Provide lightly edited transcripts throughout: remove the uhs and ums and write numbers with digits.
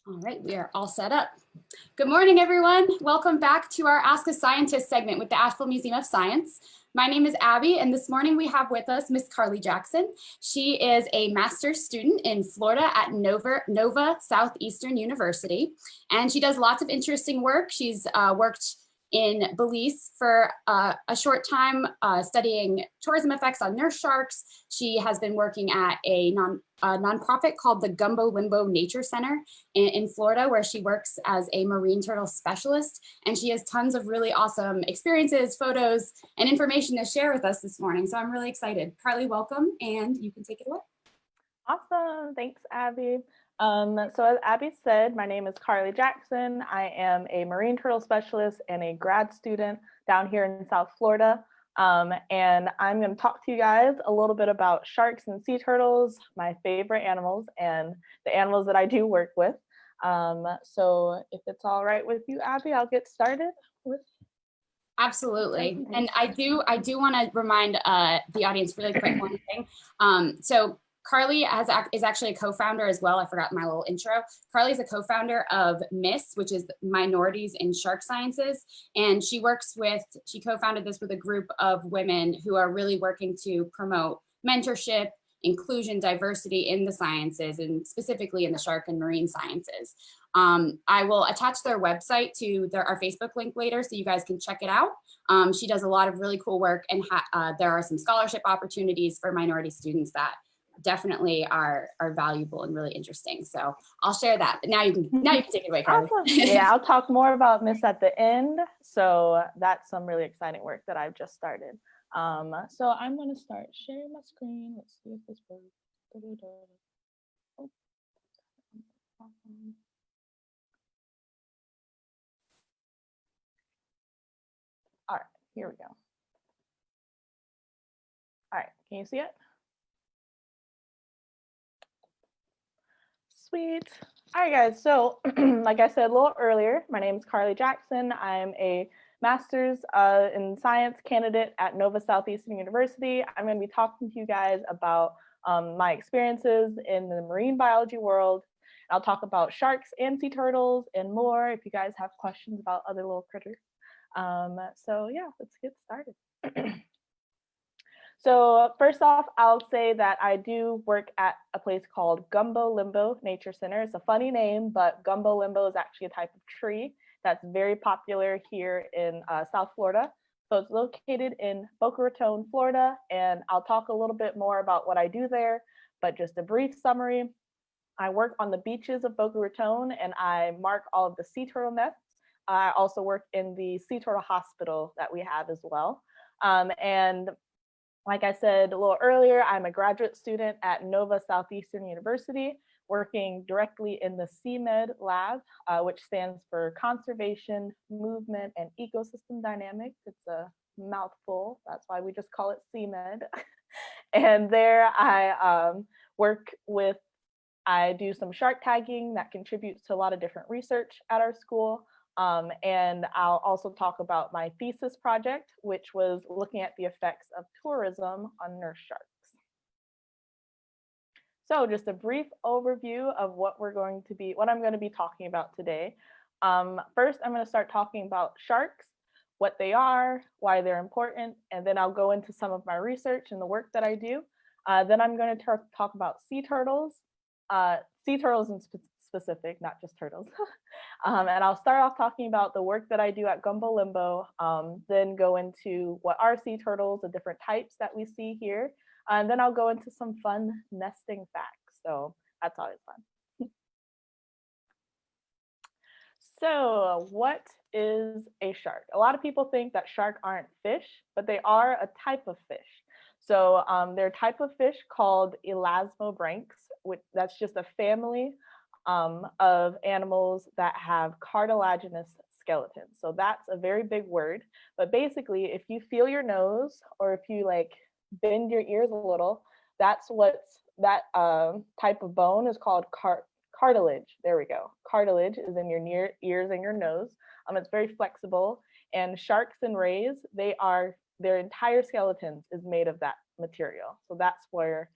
All right, we are all set up. Good morning, everyone. Welcome back to our Ask a Scientist segment with the Asheville Museum of Science. My name is Abby, and this morning we have with us Miss Carlee Jackson. She is a master's student in Florida at Nova Southeastern University, and she does lots of interesting work. She's worked in Belize for a short time studying tourism effects on nurse sharks. She has been working at a nonprofit called the Gumbo Limbo Nature Center in Florida, where she works as a marine turtle specialist. And she has tons of really awesome experiences, photos, and information to share with us this morning. So I'm really excited. Carlee, welcome, and you can take it away. Awesome. Thanks, Abby. So as Abby said, my name is Carlee Jackson. I am a marine turtle specialist and a grad student down here in South Florida. And I'm going to talk to you guys a little bit about sharks and sea turtles, my favorite animals, and the animals that I do work with. So if it's all right with you, Abby, I'll get started with. Absolutely. And I do want to remind the audience really quick one thing. So Carlee is actually a co-founder as well. I forgot my little intro. Carlee is a co-founder of MISS, which is Minorities in Shark Sciences. And she co-founded this with a group of women who are really working to promote mentorship, inclusion, diversity in the sciences, and specifically in the shark and marine sciences. I will attach their website to our Facebook link later so you guys can check it out. She does a lot of really cool work, and there are some scholarship opportunities for minority students that definitely are valuable and really interesting. So I'll share that. But now you can take it away, Carlee. Awesome. Yeah, I'll talk more about MISS at the end. So that's some really exciting work that I've just started. So I'm going to start sharing my screen. Let's see if this works. Oh. All right, here we go. All right, can you see it? Sweet. All right, guys. So like I said a little earlier, my name is Carlee Jackson. I'm a master's in science candidate at Nova Southeastern University. I'm going to be talking to you guys about my experiences in the marine biology world. I'll talk about sharks and sea turtles and more if you guys have questions about other little critters. So yeah, let's get started. So first off, I'll say that I do work at a place called Gumbo Limbo Nature Center. It's a funny name, but Gumbo Limbo is actually a type of tree that's very popular here in South Florida. So it's located in Boca Raton, Florida, and I'll talk a little bit more about what I do there, but just a brief summary. I work on the beaches of Boca Raton, and I mark all of the sea turtle nests. I also work in the sea turtle hospital that we have as well. And like I said a little earlier, I'm a graduate student at Nova Southeastern University, working directly in the CMed lab, which stands for Conservation, Movement, and Ecosystem Dynamics. It's a mouthful, that's why we just call it CMed. And there I I do some shark tagging that contributes to a lot of different research at our school. And I'll also talk about my thesis project, which was looking at the effects of tourism on nurse sharks. So just a brief overview of what I'm going to be talking about today. First, I'm going to start talking about sharks, what they are, why they're important, and then I'll go into some of my research and the work that I do. Then I'm going to talk about sea turtles in specific, not just turtles. And I'll start off talking about the work that I do at Gumbo Limbo, then go into what are sea turtles, the different types that we see here, and then I'll go into some fun nesting facts. So that's always fun. So what is a shark? A lot of people think that sharks aren't fish, but they are a type of fish. So they're a type of fish called elasmobranchs, that's just a family of animals that have cartilaginous skeletons. So that's a very big word, but basically if you feel your nose or if you like bend your ears a little, that type of bone is called cartilage. There we go. Cartilage is in your ears and your nose. It's very flexible, and sharks and rays, their entire skeletons is made of that material. So that's where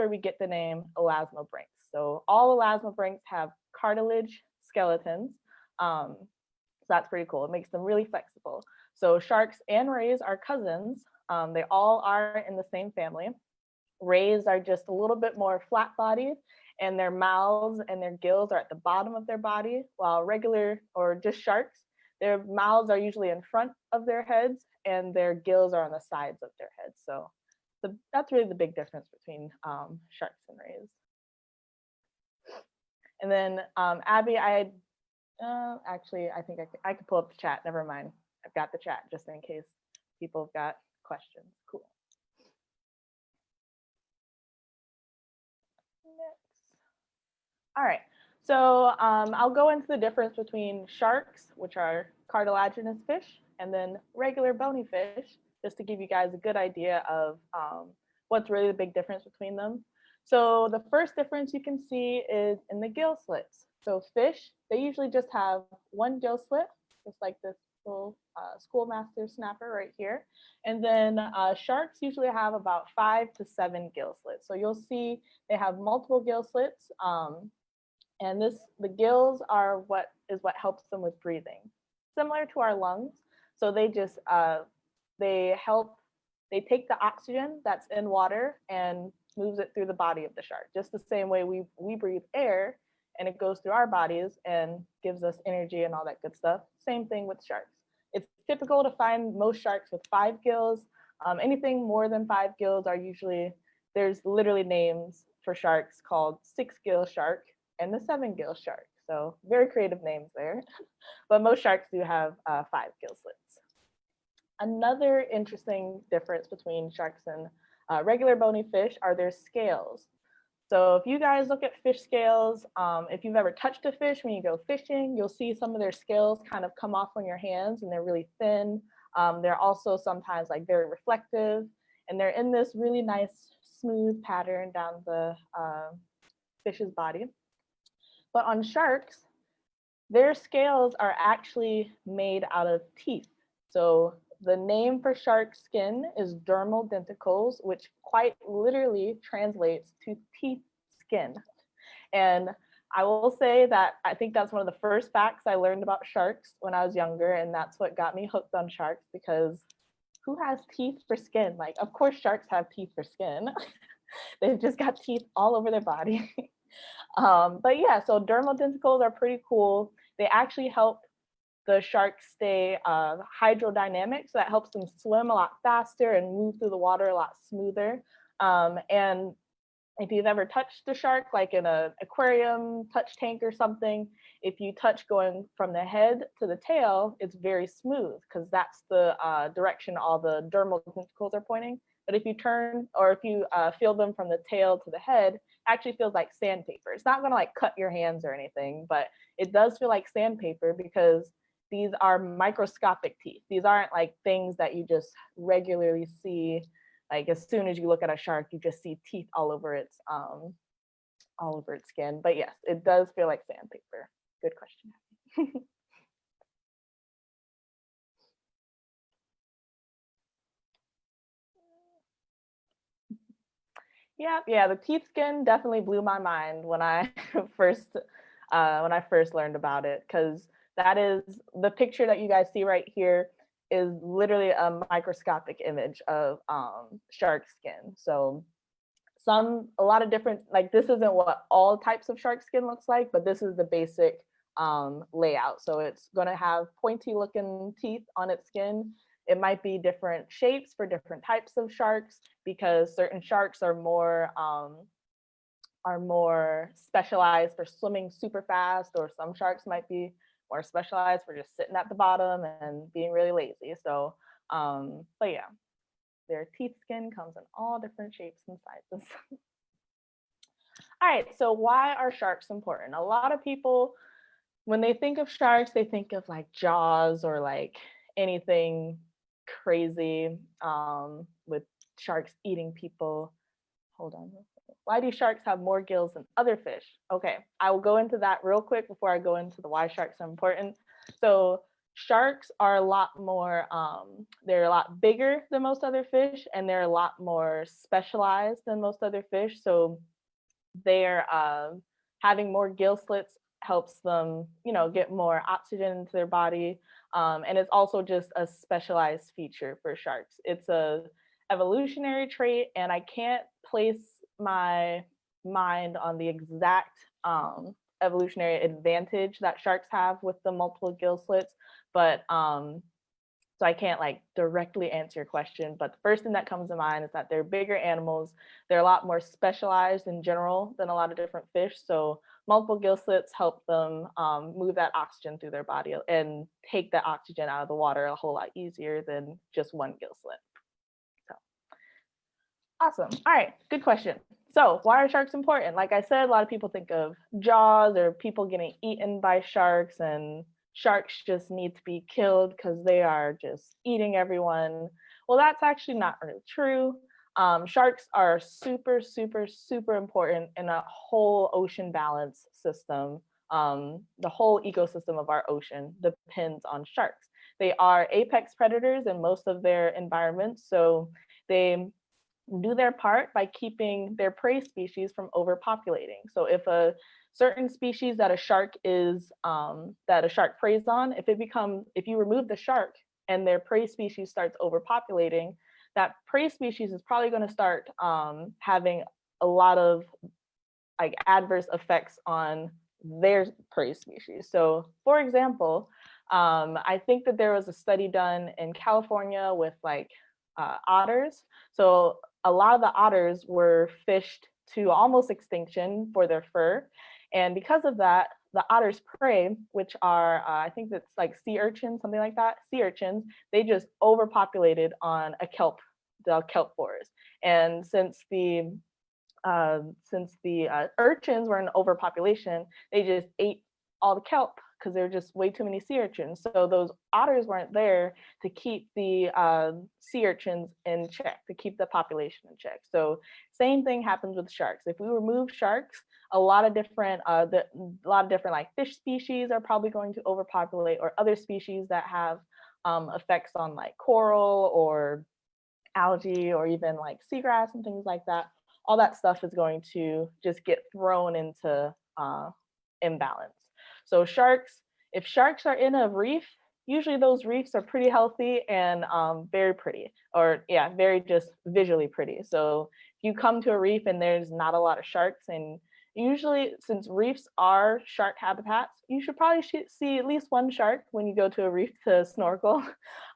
we get the name elasmobranchs. So all elasmobranchs have cartilage skeletons. So that's pretty cool. It makes them really flexible. So sharks and rays are cousins. They all are in the same family. Rays are just a little bit more flat-bodied, and their mouths and their gills are at the bottom of their body, while regular or just sharks, their mouths are usually in front of their heads and their gills are on the sides of their heads. So that's really the big difference between sharks and rays. And then Abby, actually, I think I could pull up the chat. Never mind. I've got the chat just in case people have got questions. Cool. Next. All right. So I'll go into the difference between sharks, which are cartilaginous fish, and then regular bony fish, just to give you guys a good idea of what's really the big difference between them. So the first difference you can see is in the gill slits. So fish, they usually just have one gill slit, just like this little schoolmaster snapper right here. And then sharks usually have about 5 to 7 gill slits. So you'll see they have multiple gill slits. And the gills are what helps them with breathing, similar to our lungs. So they just they take the oxygen that's in water and moves it through the body of the shark, just the same way we breathe air and it goes through our bodies and gives us energy and all that good stuff. Same thing with sharks. It's typical to find most sharks with 5 gills. Anything more than 5 gills are usually, there's literally names for sharks called 6-gill shark and the 7-gill shark. So very creative names there. But most sharks do have 5 gill slits. Another interesting difference between sharks and regular bony fish are their scales. So if you guys look at fish scales, if you've ever touched a fish when you go fishing, you'll see some of their scales kind of come off on your hands and they're really thin. They're also sometimes like very reflective, and they're in this really nice smooth pattern down the fish's body. But on sharks, their scales are actually made out of teeth. So the name for shark skin is dermal denticles, which quite literally translates to teeth skin. And I will say that I think that's one of the first facts I learned about sharks when I was younger, and that's what got me hooked on sharks, because who has teeth for skin? Like, of course sharks have teeth for skin. They've just got teeth all over their body. But yeah, so dermal denticles are pretty cool. They actually help the sharks stay hydrodynamic, so that helps them swim a lot faster and move through the water a lot smoother. And if you've ever touched a shark, like in an aquarium touch tank or something, if you touch going from the head to the tail, it's very smooth because that's the direction all the dermal denticles are pointing. But if you turn, or if you feel them from the tail to the head, it actually feels like sandpaper. It's not gonna like cut your hands or anything, but it does feel like sandpaper because these are microscopic teeth. These aren't like things that you just regularly see. Like as soon as you look at a shark, you just see teeth all over its skin. But yes, it does feel like sandpaper. Good question. Yeah, the teeth skin definitely blew my mind when I first learned about it, because that is the picture that you guys see right here is literally a microscopic image of shark skin. So a lot of different, like this isn't what all types of shark skin looks like, but this is the basic layout. So it's going to have pointy looking teeth on its skin. It might be different shapes for different types of sharks, because certain sharks are more specialized for swimming super fast, or some sharks might be more specialized for just sitting at the bottom and being really lazy. So, but yeah, their teeth skin comes in all different shapes and sizes. All right, so why are sharks important? A lot of people, when they think of sharks, they think of like Jaws or like anything crazy with sharks eating people. Hold on. Why do sharks have more gills than other fish? Okay, I will go into that real quick before I go into the why sharks are important. So sharks are a lot more, they're a lot bigger than most other fish, and they're a lot more specialized than most other fish. So they're having more gill slits helps them, get more oxygen into their body. And it's also just a specialized feature for sharks. It's a evolutionary trait, and I can't place my mind on the exact evolutionary advantage that sharks have with the multiple gill slits, but so I can't like directly answer your question, but the first thing that comes to mind is that they're bigger animals. They're a lot more specialized in general than a lot of different fish. So multiple gill slits help them move that oxygen through their body and take that oxygen out of the water a whole lot easier than just one gill slit. So awesome. All right, good question. So why are sharks important? Like I said, a lot of people think of Jaws or people getting eaten by sharks, and sharks just need to be killed because they are just eating everyone. Well, that's actually not really true. Sharks are super, super, super important in a whole ocean balance system. The whole ecosystem of our ocean depends on sharks. They are apex predators in most of their environments, so they do their part by keeping their prey species from overpopulating. So if a certain species that a shark preys on, if you remove the shark and their prey species starts overpopulating, that prey species is probably going to start having a lot of like adverse effects on their prey species. So for example, I think that there was a study done in California with like otters. So a lot of the otters were fished to almost extinction for their fur. And because of that, the otter's prey, which are, I think that's like sea urchins, something like that, sea urchins, they just overpopulated on the kelp forest. And since the urchins were in overpopulation, they just ate all the kelp because there were just way too many sea urchins. So those otters weren't there to keep the sea urchins in check, to keep the population in check. So same thing happens with sharks. If we remove sharks, a lot of different like fish species are probably going to overpopulate, or other species that have effects on like coral or algae or even like seagrass and things like that. All that stuff is going to just get thrown into imbalance. So if sharks are in a reef, usually those reefs are pretty healthy and very pretty, or yeah, very just visually pretty. So if you come to a reef and there's not a lot of sharks, and usually since reefs are shark habitats, you should probably see at least one shark when you go to a reef to snorkel.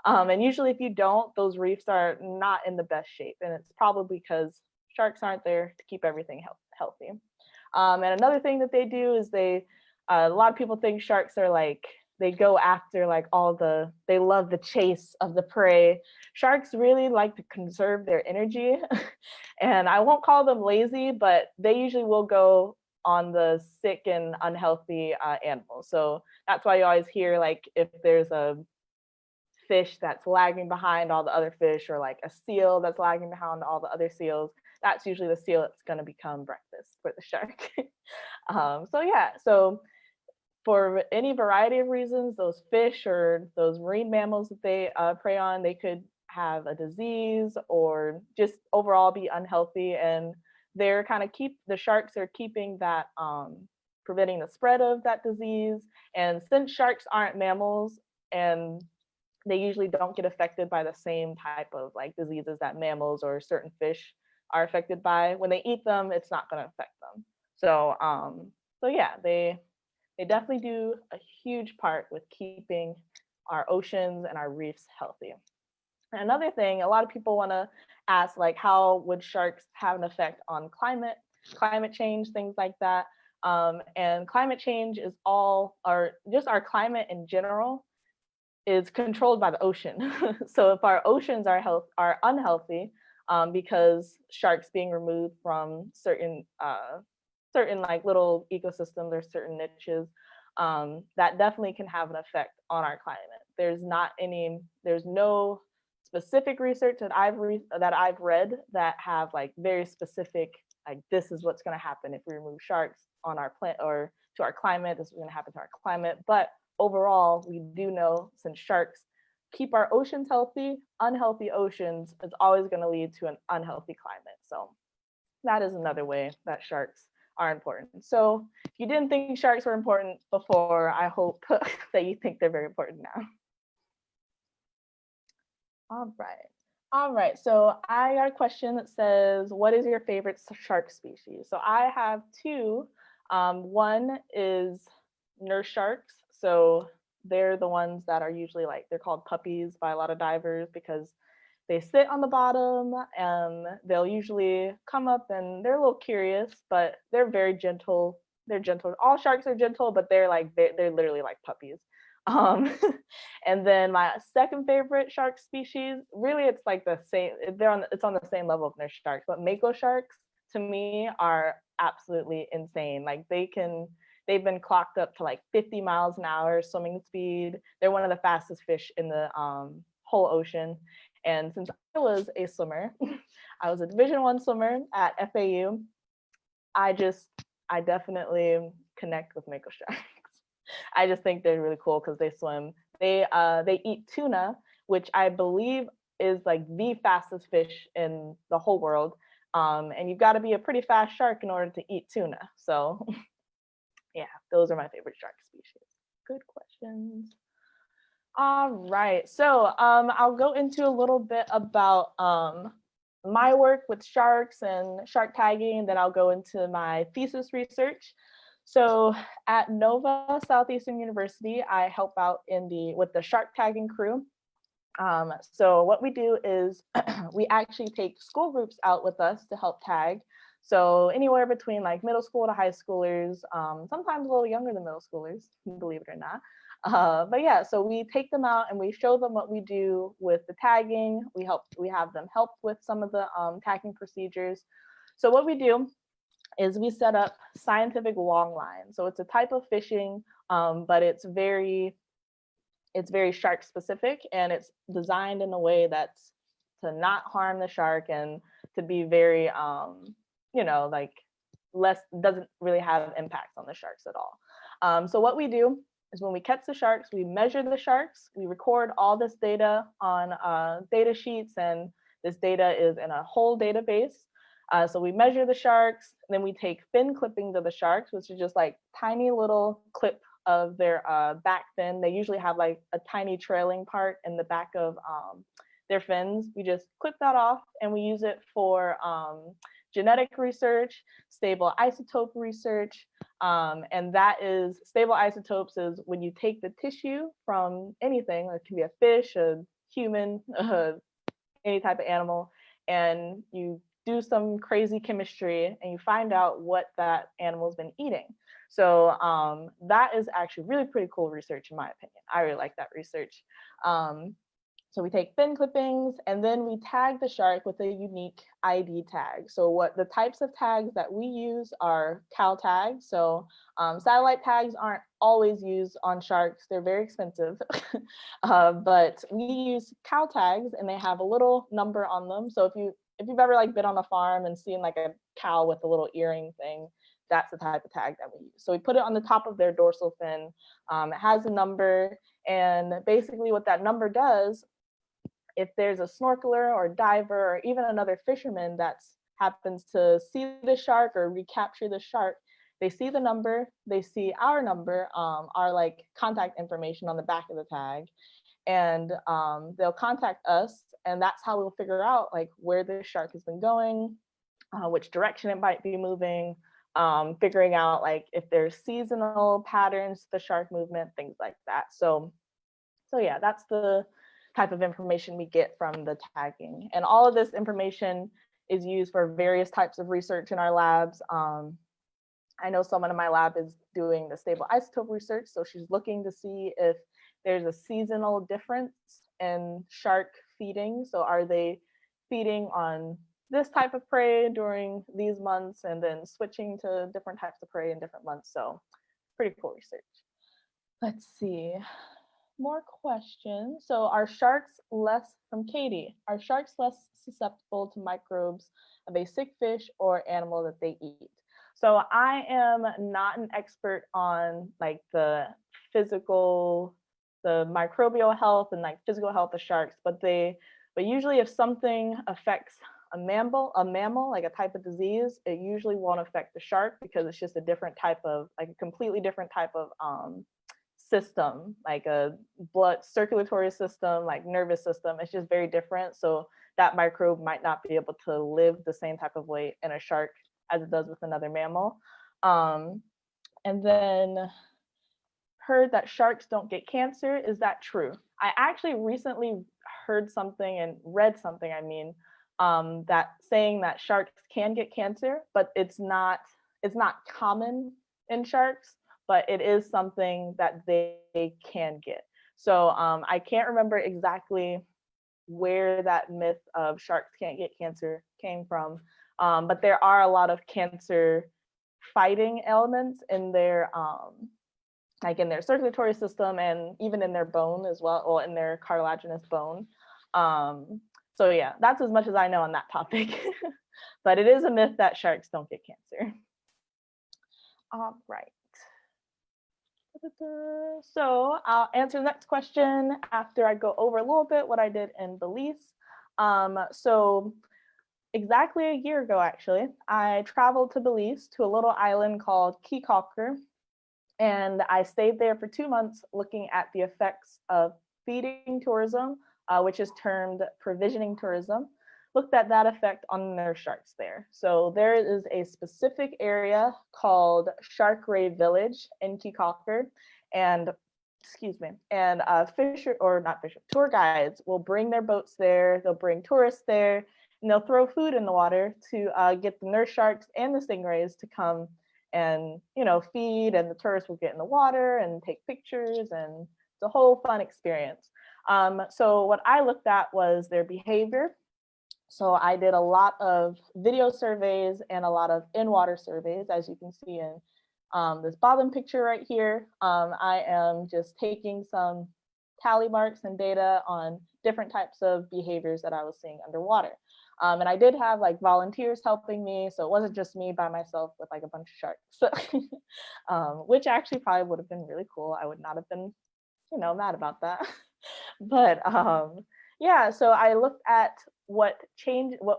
And usually if you don't, those reefs are not in the best shape, and it's probably because sharks aren't there to keep everything healthy. And another thing that they do is a lot of people think sharks are like, they go after like they love the chase of the prey. Sharks really like to conserve their energy. And I won't call them lazy, but they usually will go on the sick and unhealthy animals. So that's why you always hear like if there's a fish that's lagging behind all the other fish, or like a seal that's lagging behind all the other seals, that's usually the seal that's going to become breakfast for the shark. So for any variety of reasons, those fish or those marine mammals that they prey on, they could have a disease or just overall be unhealthy, and the sharks are keeping that, preventing the spread of that disease. And since sharks aren't mammals, and they usually don't get affected by the same type of like diseases that mammals or certain fish are affected by, when they eat them, it's not going to affect them. So yeah, they definitely do a huge part with keeping our oceans and our reefs healthy. And another thing, a lot of people want to ask, like, how would sharks have an effect on climate change, things like that. And climate change is just our climate in general is controlled by the ocean. So if our oceans are unhealthy, because sharks being removed from certain like little ecosystems or certain niches, that definitely can have an effect on our climate. There's no specific research that I've read that have like very specific, like, this is what's going to happen if we remove sharks on our planet or to our climate, this is going to happen to our climate. But overall, we do know, since sharks keep our oceans healthy, unhealthy oceans is always going to lead to an unhealthy climate. So that is another way that sharks are important. So if you didn't think sharks were important before, I hope that you think they're very important now. All right, so I got a question that says, what is your favorite shark species? So I have two. One is nurse sharks. So they're the ones that are usually like, they're called puppies by a lot of divers because they sit on the bottom and they'll usually come up and they're a little curious, but they're very gentle. They're gentle. All sharks are gentle, but they're literally like puppies. And then my second favorite shark species, really it's like the same, it's on the same level of nurse sharks, but mako sharks to me are absolutely insane. Like they've been clocked up to like 50 miles an hour swimming speed. They're one of the fastest fish in the whole ocean. And since I was a swimmer, I was a Division I swimmer at FAU, I definitely connect with mako sharks. I just think they're really cool because they swim. They eat tuna, which I believe is like the fastest fish in the whole world. And you've got to be a pretty fast shark in order to eat tuna. So yeah, those are my favorite shark species. Good questions. All right, so I'll go into a little bit about my work with sharks and shark tagging, and then I'll go into my thesis research. So at Nova Southeastern University, I help out with the shark tagging crew. So what we do is we actually take school groups out with us to help tag. So anywhere between like middle school to high schoolers, sometimes a little younger than middle schoolers, believe it or not. But yeah, so we take them out and we show them what we do with the tagging. We have them help with some of the tagging procedures. So what we do is we set up scientific long lines. So it's a type of fishing, but it's very shark specific, and it's designed in a way that's to not harm the shark and to be very, like doesn't really have impacts on the sharks at all. So what we do is when we catch the sharks, we measure the sharks, we record all this data on data sheets, and this data is in a whole database. So we measure the sharks, then we take fin clippings of the sharks, which is just like tiny little clip of their back fin. They usually have like a tiny trailing part in the back of their fins. We just clip that off and we use it for genetic research, stable isotope research. And that is, stable isotopes is when you take the tissue from anything, it can be a fish, a human, any type of animal, and you do some crazy chemistry and you find out what that animal's been eating. So that is actually really pretty cool research in my opinion. I really like that research. So we take fin clippings and then we tag the shark with a unique ID tag. So what the types of tags that we use are cow tags. So satellite tags aren't always used on sharks. They're very expensive, but we use cow tags and they have a little number on them. So if you've ever like been on a farm and seen like a cow with a little earring thing, that's the type of tag that we use. So we put it on the top of their dorsal fin. It has a number, and basically what that number does, if there's a snorkeler or diver or even another fisherman that happens to see the shark or recapture the shark, they see the number, they see our number, our like contact information on the back of the tag, and they'll contact us, and that's how we'll figure out like where the shark has been going, which direction it might be moving, figuring out like if there's seasonal patterns to the shark movement, things like that. So yeah, that's the type of information we get from the tagging. And all of this information is used for various types of research in our labs. I know someone in my lab is doing the stable isotope research, so she's looking to see if there's a seasonal difference in shark feeding. So are they feeding on this type of prey during these months and then switching to different types of prey in different months? So pretty cool research. Let's see. More questions. So are sharks from Katie, are sharks less susceptible to microbes of a sick fish or animal that they eat? So I am not an expert on like the microbial health and like physical health of sharks, but usually if something affects mammal, like a type of disease, it usually won't affect the shark because it's just a different type of, like a completely different type of system, like a blood circulatory system, like nervous system. It's just very different. So that microbe might not be able to live the same type of way in a shark as it does with another mammal. And then heard that sharks don't get cancer. Is that true? I actually recently heard something and read something, that saying that sharks can get cancer, but it's not common in sharks, but it is something that they can get. So I can't remember exactly where that myth of sharks can't get cancer came from, but there are a lot of cancer fighting elements in their like in their circulatory system and even in their bone as well, or in their cartilaginous bone. So yeah, that's as much as I know on that topic. But it is a myth that sharks don't get cancer. All right. So I'll answer the next question after I go over a little bit what I did in Belize. So exactly a year ago, actually, I traveled to Belize to a little island called Caye Caulker, and I stayed there for 2 months looking at the effects of feeding tourism, which is termed provisioning tourism. Looked at that effect on their sharks there. So there is a specific area called Shark Ray Village in Caye Caulker, and tour guides will bring their boats there. They'll bring tourists there, and they'll throw food in the water to get the nurse sharks and the stingrays to come and feed, and the tourists will get in the water and take pictures, and it's a whole fun experience. So what I looked at was their behavior. So I did a lot of video surveys and a lot of in-water surveys, as you can see in this bottom picture right here. I am just taking some tally marks and data on different types of behaviors that I was seeing underwater. And I did have like volunteers helping me, so it wasn't just me by myself with like a bunch of sharks, which actually probably would have been really cool. I would not have been, mad about that. But yeah, so I looked at what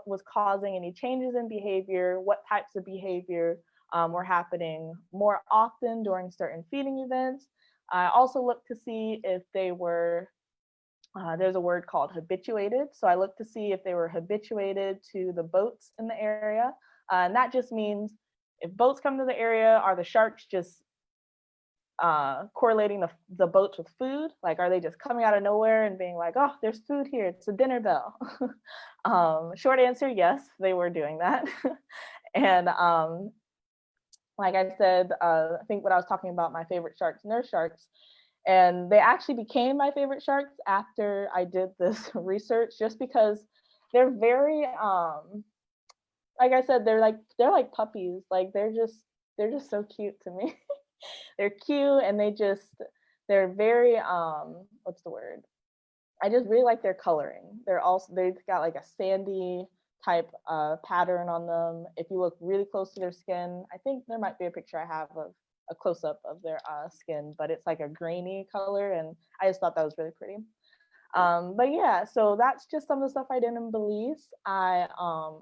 was causing any changes in behavior, what types of behavior were happening more often during certain feeding events. I also looked to see if they were, there's a word called habituated. So I looked to see if they were habituated to the boats in the area. And that just means if boats come to the area, are the sharks just correlating the boats with food? Like, are they just coming out of nowhere and being like, oh, there's food here, it's a dinner bell? Short answer, yes, they were doing that. And like I said, I think when I was talking about my favorite sharks, nurse sharks, and they actually became my favorite sharks after I did this research, just because they're very, like I said, they're like puppies. Like they're just so cute to me. They're cute, and they're very, what's the word? I just really like their coloring. They've got like a sandy type pattern on them. If you look really close to their skin, I think there might be a picture I have of a close-up of their skin, but it's like a grainy color, and I just thought that was really pretty. But yeah, so that's just some of the stuff I did in Belize. I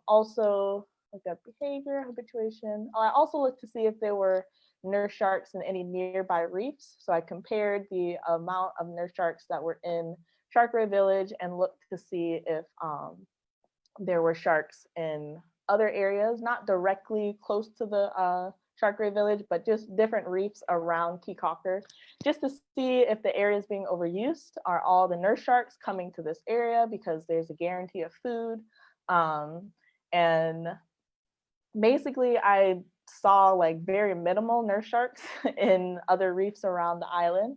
also looked at behavior, habituation. I also looked to see if there were nurse sharks in any nearby reefs. So I compared the amount of nurse sharks that were in Shark Ray Village and looked to see if there were sharks in other areas, not directly close to the Shark Ray Village, but just different reefs around Caye Caulker, just to see if the area is being overused. Are all the nurse sharks coming to this area because there's a guarantee of food? And basically I saw like very minimal nurse sharks in other reefs around the island,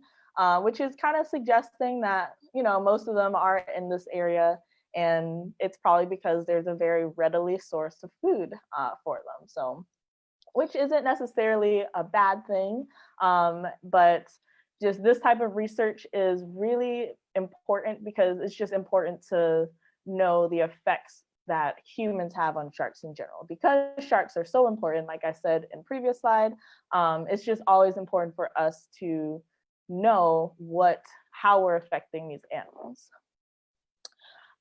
which is kind of suggesting that, most of them are in this area, and it's probably because there's a very readily source of food for them. So, which isn't necessarily a bad thing, but just this type of research is really important because it's just important to know the effects that humans have on sharks in general. Because sharks are so important, like I said in previous slide, it's just always important for us to know how we're affecting these animals.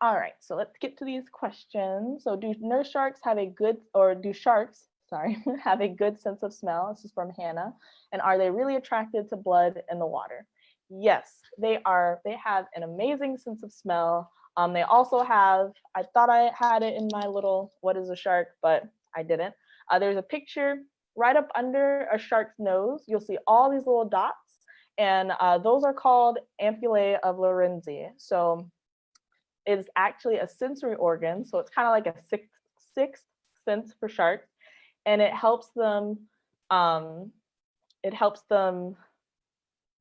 All right, so let's get to these questions. So do nurse sharks have a good, or do sharks, sorry, have a good sense of smell? This is from Hannah. And are they really attracted to blood in the water? Yes, they are. They have an amazing sense of smell. They also have, I thought I had it in my little, what is a shark, but I didn't. There's a picture right up under a shark's nose. You'll see all these little dots, and those are called ampullae of Lorenzi. So it's actually a sensory organ. So it's kind of like a sixth sense for sharks, and it helps them,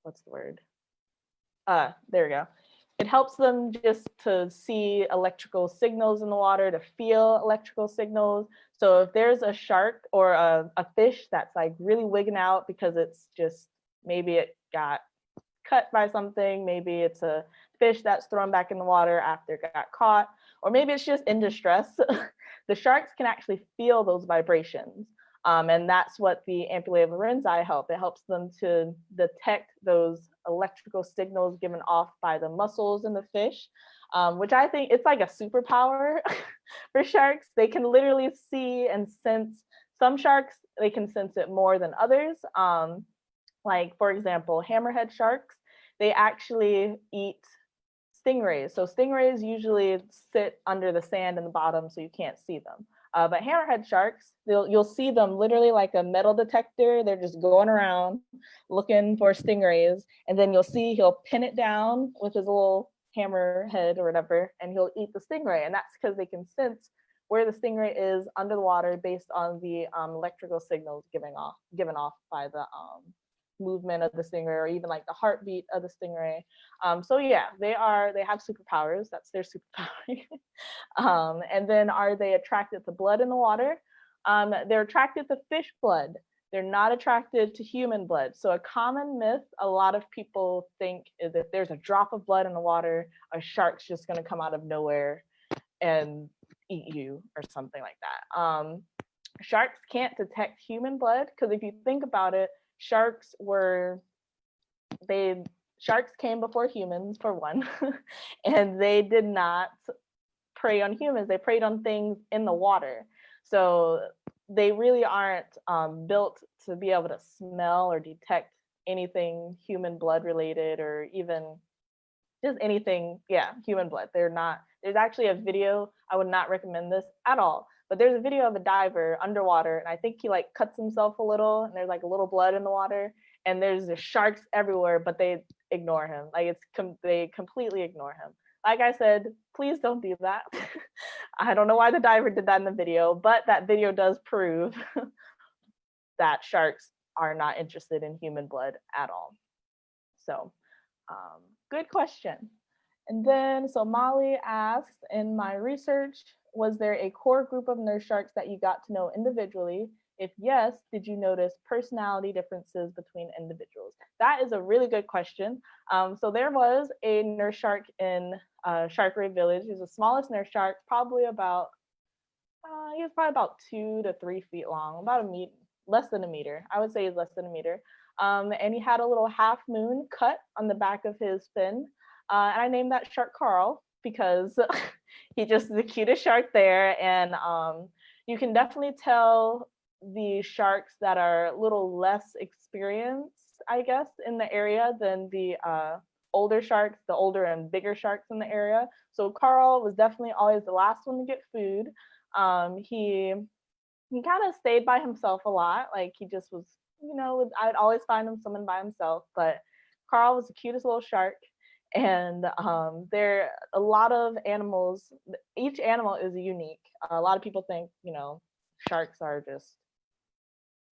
what's the word? There we go. It helps them just to see electrical signals in the water, to feel electrical signals. So if there's a shark or a fish that's like really wigging out because it's just, maybe it got cut by something, maybe it's a fish that's thrown back in the water after it got caught, or maybe it's just in distress, the sharks can actually feel those vibrations. And that's what the ampullae of Lorenzi help. It helps them to detect those electrical signals given off by the muscles in the fish, which I think it's like a superpower for sharks. They can literally see and sense. Some sharks, they can sense it more than others. Like, for example, hammerhead sharks, they actually eat stingrays. So stingrays usually sit under the sand in the bottom so you can't see them. But hammerhead sharks, you'll see them literally like a metal detector. They're just going around looking for stingrays, and then you'll see he'll pin it down with his little hammer head or whatever, and he'll eat the stingray. And that's because they can sense where the stingray is under the water based on the electrical signals given off by the movement of the stingray, or even like the heartbeat of the stingray. So yeah, they have superpowers. That's their superpower. And then, are they attracted to blood in the water? They're attracted to fish blood. They're not attracted to human blood. So a common myth a lot of people think is if there's a drop of blood in the water, a shark's just going to come out of nowhere and eat you or something like that. Sharks can't detect human blood because if you think about it, sharks came before humans, for one, and they did not prey on humans. They preyed on things in the water. So they really aren't built to be able to smell or detect anything human blood related, or even just anything, human blood. They're not. There's actually a video, I would not recommend this at all, but there's a video of a diver underwater, and I think he like cuts himself a little, and there's like a little blood in the water, and there's the sharks everywhere, but they ignore him. Like they completely ignore him. Like I said, please don't do that. I don't know why the diver did that in the video, but that video does prove that sharks are not interested in human blood at all. So good question. And then, so Molly asks, in my research, was there a core group of nurse sharks that you got to know individually? If yes, did you notice personality differences between individuals? That is a really good question. So there was a nurse shark in Sharkray Village. He's the smallest nurse shark, probably about, he was probably about 2 to 3 feet long, about a meter, less than a meter. I would say he's less than a meter. And he had a little half moon cut on the back of his fin. And I named that shark Carl because he just is the cutest shark there. And you can definitely tell the sharks that are a little less experienced, I guess, in the area than the older sharks, the older and bigger sharks in the area. So Carl was definitely always the last one to get food. He kind of stayed by himself a lot. Like he just was, I'd always find him swimming by himself. But Carl was the cutest little shark. And there are a lot of animals. Each animal is unique. A lot of people think, sharks are just,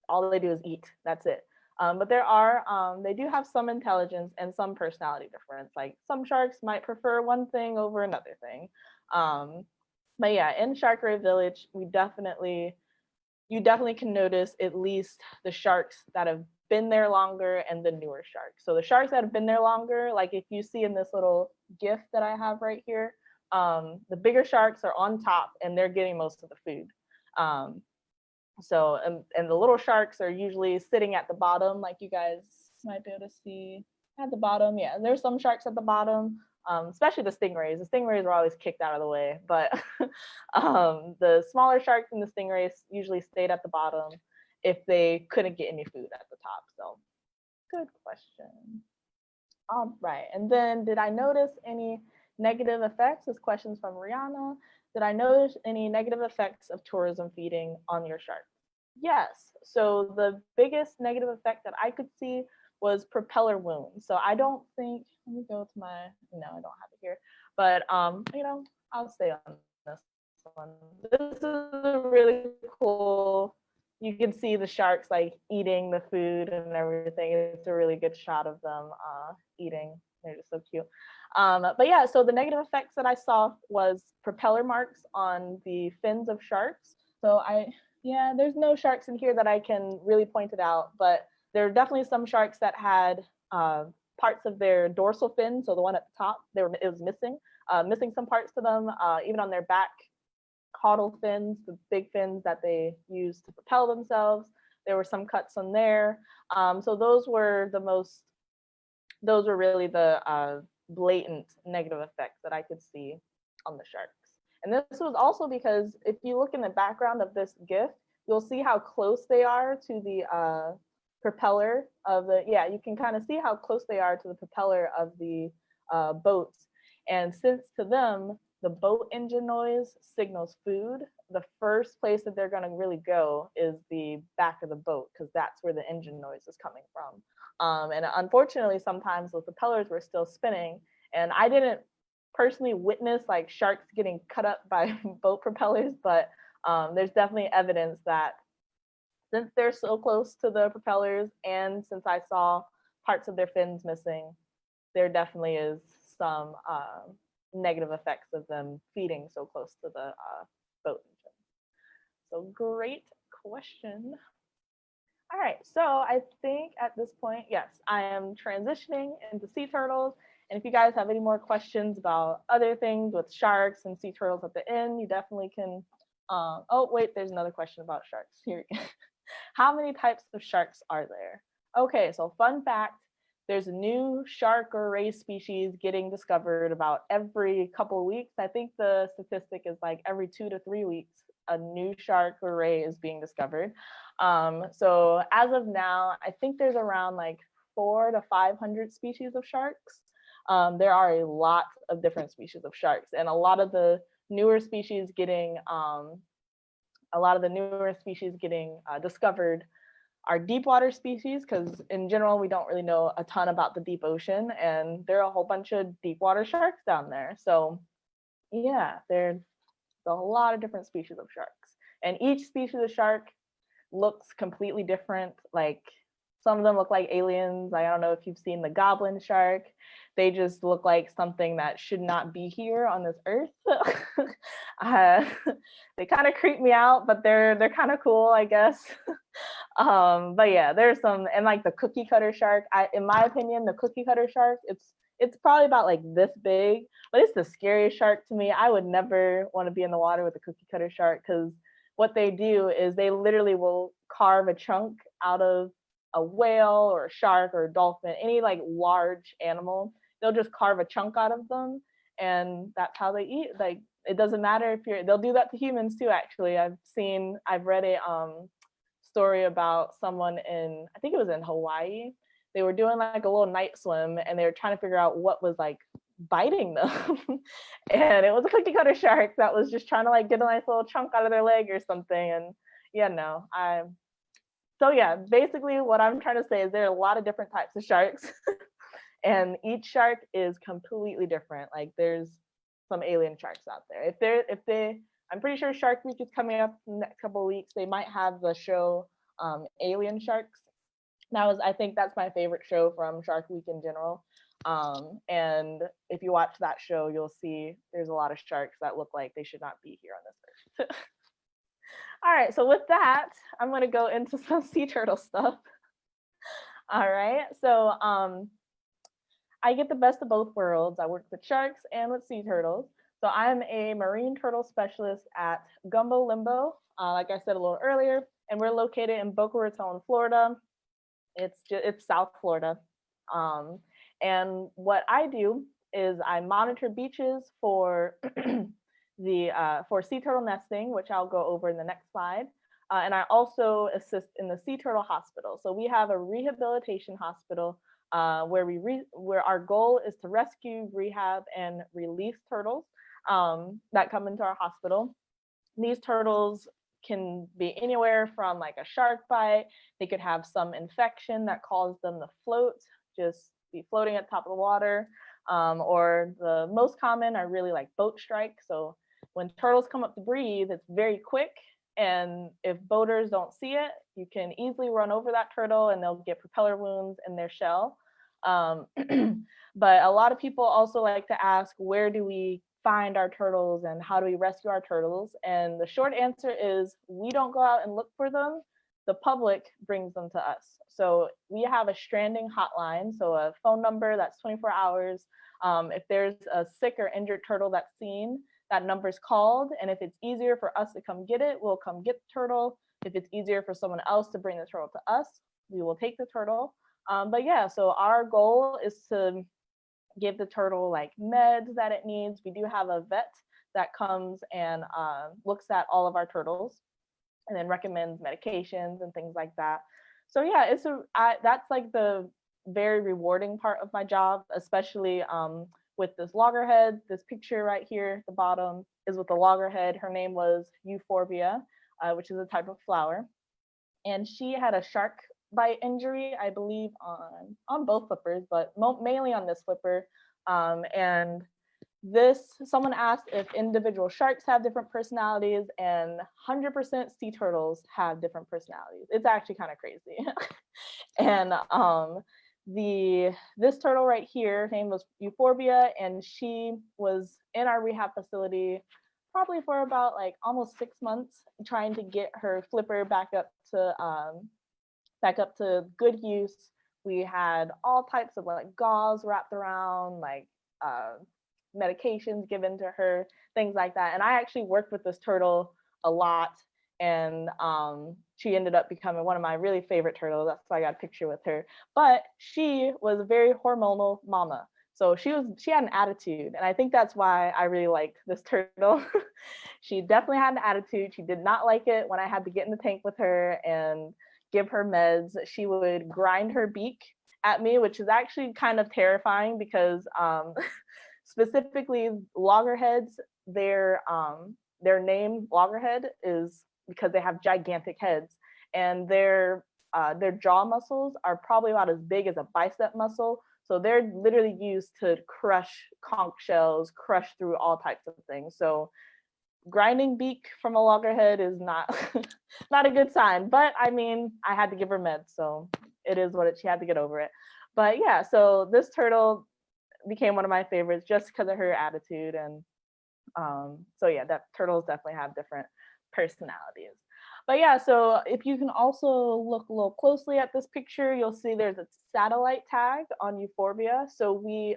all they do is eat. That's it. But they do have some intelligence and some personality difference. Like some sharks might prefer one thing over another thing. But yeah, in Sharkray Village, you definitely can notice at least the sharks that have been there longer and the newer sharks. So the sharks that have been there longer, like if you see in this little GIF that I have right here, the bigger sharks are on top and they're getting most of the food. So the little sharks are usually sitting at the bottom, like you guys might be able to see at the bottom. Yeah, there's some sharks at the bottom. especially the stingrays. The stingrays were always kicked out of the way, but the smaller sharks and the stingrays usually stayed at the bottom if they couldn't get any food at the top. So good question. All right, and then did I notice any negative effects? This question's from Rihanna. Did I notice any negative effects of tourism feeding on your sharks? Yes, so the biggest negative effect that I could see was propeller wounds. So I don't think, let me go to my, no, I don't have it here, but you know, I'll stay on this one. This is a really cool, you can see the sharks like eating the food and everything. It's a really good shot of them eating. They're just so cute. But yeah, so the negative effects that I saw was propeller marks on the fins of sharks. So yeah, there's no sharks in here that I can really point it out, but there are definitely some sharks that had parts of their dorsal fin, so the one at the top, it was missing some parts to them, even on their back caudal fins, the big fins that they use to propel themselves. There were some cuts on there. So those were really the blatant negative effects that I could see on the sharks. And this was also because if you look in the background of this GIF, you'll see how close they are to the propeller of the, yeah, you can kind of see how close they are to the propeller of the boats. And since to them, the boat engine noise signals food, the first place that they're gonna really go is the back of the boat, because that's where the engine noise is coming from. And unfortunately, sometimes those propellers were still spinning, and I didn't personally witness like sharks getting cut up by boat propellers, but there's definitely evidence that since they're so close to the propellers, and since I saw parts of their fins missing, there definitely is some negative effects of them feeding so close to the boat engine. So great question. All right, so I think at this point, yes, I am transitioning into sea turtles. And if you guys have any more questions about other things with sharks and sea turtles at the end, you definitely can. Oh, wait, there's another question about sharks. Here we go. How many types of sharks are there? Okay, so fun fact, there's a new shark or ray species getting discovered about every couple of weeks. I think the statistic is like every 2 to 3 weeks, a new shark or ray is being discovered. So as of now, I think there's around like 400 to 500 species of sharks. There are a lot of different species of sharks, and a lot of the newer species getting discovered are deep water species, because in general we don't really know a ton about the deep ocean, and there are a whole bunch of deep water sharks down there. So yeah, there's a lot of different species of sharks, and each species of shark looks completely different. Like some of them look like aliens. I don't know if you've seen the goblin shark. They just look like something that should not be here on this earth. They kind of creep me out, but they're kind of cool, I guess. But yeah, there's some, and like the cookie cutter shark, in my opinion, the cookie cutter shark, it's probably about like this big, but it's the scariest shark to me. I would never want to be in the water with a cookie cutter shark, because what they do is they literally will carve a chunk out of a whale or a shark or a dolphin, any like large animal. They'll just carve a chunk out of them, and that's how they eat. Like it doesn't matter if they'll do that to humans too. Actually, I've read a story about someone I think it was in Hawaii. They were doing like a little night swim, and they were trying to figure out what was like biting them. And it was a cookie cutter shark that was just trying to like get a nice little chunk out of their leg or something. And yeah, no, so yeah, basically what I'm trying to say is there are a lot of different types of sharks. And each shark is completely different. Like there's some alien sharks out there. I'm pretty sure Shark Week is coming up in the next couple of weeks. They might have the show Alien Sharks. I think that's my favorite show from Shark Week in general. And if you watch that show, you'll see there's a lot of sharks that look like they should not be here on this earth. All right, so with that, I'm gonna go into some sea turtle stuff. All right, so I get the best of both worlds. I work with sharks and with sea turtles. So I'm a marine turtle specialist at Gumbo Limbo, like I said a little earlier, and we're located in Boca Raton, Florida. It's South Florida. And what I do is I monitor beaches for for sea turtle nesting, which I'll go over in the next slide. And I also assist in the sea turtle hospital. So we have a rehabilitation hospital where our goal is to rescue, rehab, and release turtles that come into our hospital. These turtles can be anywhere from like a shark bite. They could have some infection that caused them to float, just be floating at the top of the water. Or the most common are really like boat strike. So when turtles come up to breathe, it's very quick. And if boaters don't see it, you can easily run over that turtle and they'll get propeller wounds in their shell. But a lot of people also like to ask, where do we find our turtles and how do we rescue our turtles? And the short answer is we don't go out and look for them. The public brings them to us. So we have a stranding hotline, so a phone number that's 24 hours. If there's a sick or injured turtle that's seen, that number's called. And if it's easier for us to come get it, we'll come get the turtle. If it's easier for someone else to bring the turtle to us, we will take the turtle. But yeah, so our goal is to give the turtle like meds that it needs. We do have a vet that comes and looks at all of our turtles and then recommends medications and things like that. So yeah, that's like the very rewarding part of my job, especially with this loggerhead. This picture right here at the bottom is with the loggerhead. Her name was Euphorbia, which is a type of flower. And she had a shark bite injury, I believe on both flippers, but mainly on this flipper. And someone asked if individual sharks have different personalities, and 100% sea turtles have different personalities. It's actually kind of crazy. And this turtle right here, her name was Euphorbia, and she was in our rehab facility probably for about like almost 6 months, trying to get her flipper back up to good use. We had all types of like gauze wrapped around, like medications given to her, things like that. And I actually worked with this turtle a lot, and she ended up becoming one of my really favorite turtles. That's why I got a picture with her. But she was a very hormonal mama. So she had an attitude, and I think that's why I really liked this turtle. She definitely had an attitude. She did not like it when I had to get in the tank with her and give her meds. She would grind her beak at me, which is actually kind of terrifying because specifically loggerheads, their name loggerhead is because they have gigantic heads, and their jaw muscles are probably about as big as a bicep muscle. So they're literally used to crush conch shells, crush through all types of things. So grinding beak from a loggerhead is not not a good sign. But I mean, I had to give her meds, so it is what she had to get over it. But yeah, so this turtle became one of my favorites just because of her attitude. And so yeah, that turtles definitely have different personalities. But yeah, so if you can also look a little closely at this picture, you'll see there's a satellite tag on Euphorbia. So we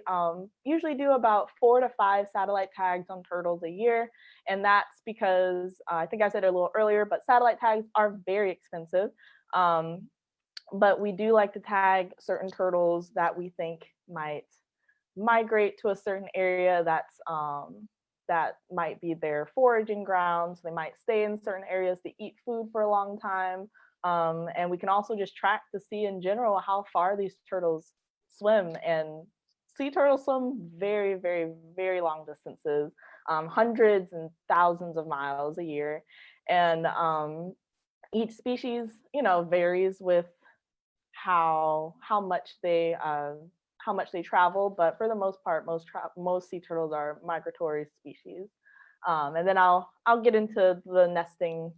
usually do about 4 to 5 satellite tags on turtles a year. And that's because I think I said it a little earlier, but satellite tags are very expensive. But we do like to tag certain turtles that we think might migrate to a certain area that might be their foraging grounds. They might stay in certain areas to eat food for a long time. And we can also just track to see in general how far these turtles swim. And sea turtles swim very, very, very long distances, hundreds and thousands of miles a year. And each species, varies with how much they travel, but for the most part, most sea turtles are migratory species. And then I'll get into the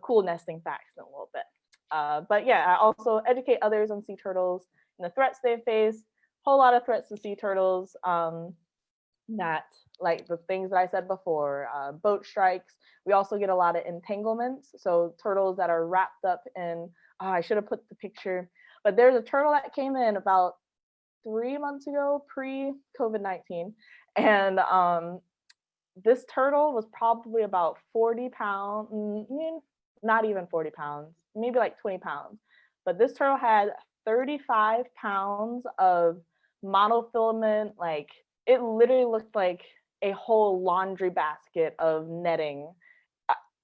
cool nesting facts in a little bit. But yeah, I also educate others on sea turtles and the threats they face. Whole lot of threats to sea turtles. That like the things that I said before, boat strikes. We also get a lot of entanglements. So turtles that are wrapped up in. I should have put the picture, but there's a turtle that came in about 3 months ago, pre-COVID-19, and this turtle was probably about 40 pounds, not even 40 pounds, maybe like 20 pounds. But this turtle had 35 pounds of monofilament, like it literally looked like a whole laundry basket of netting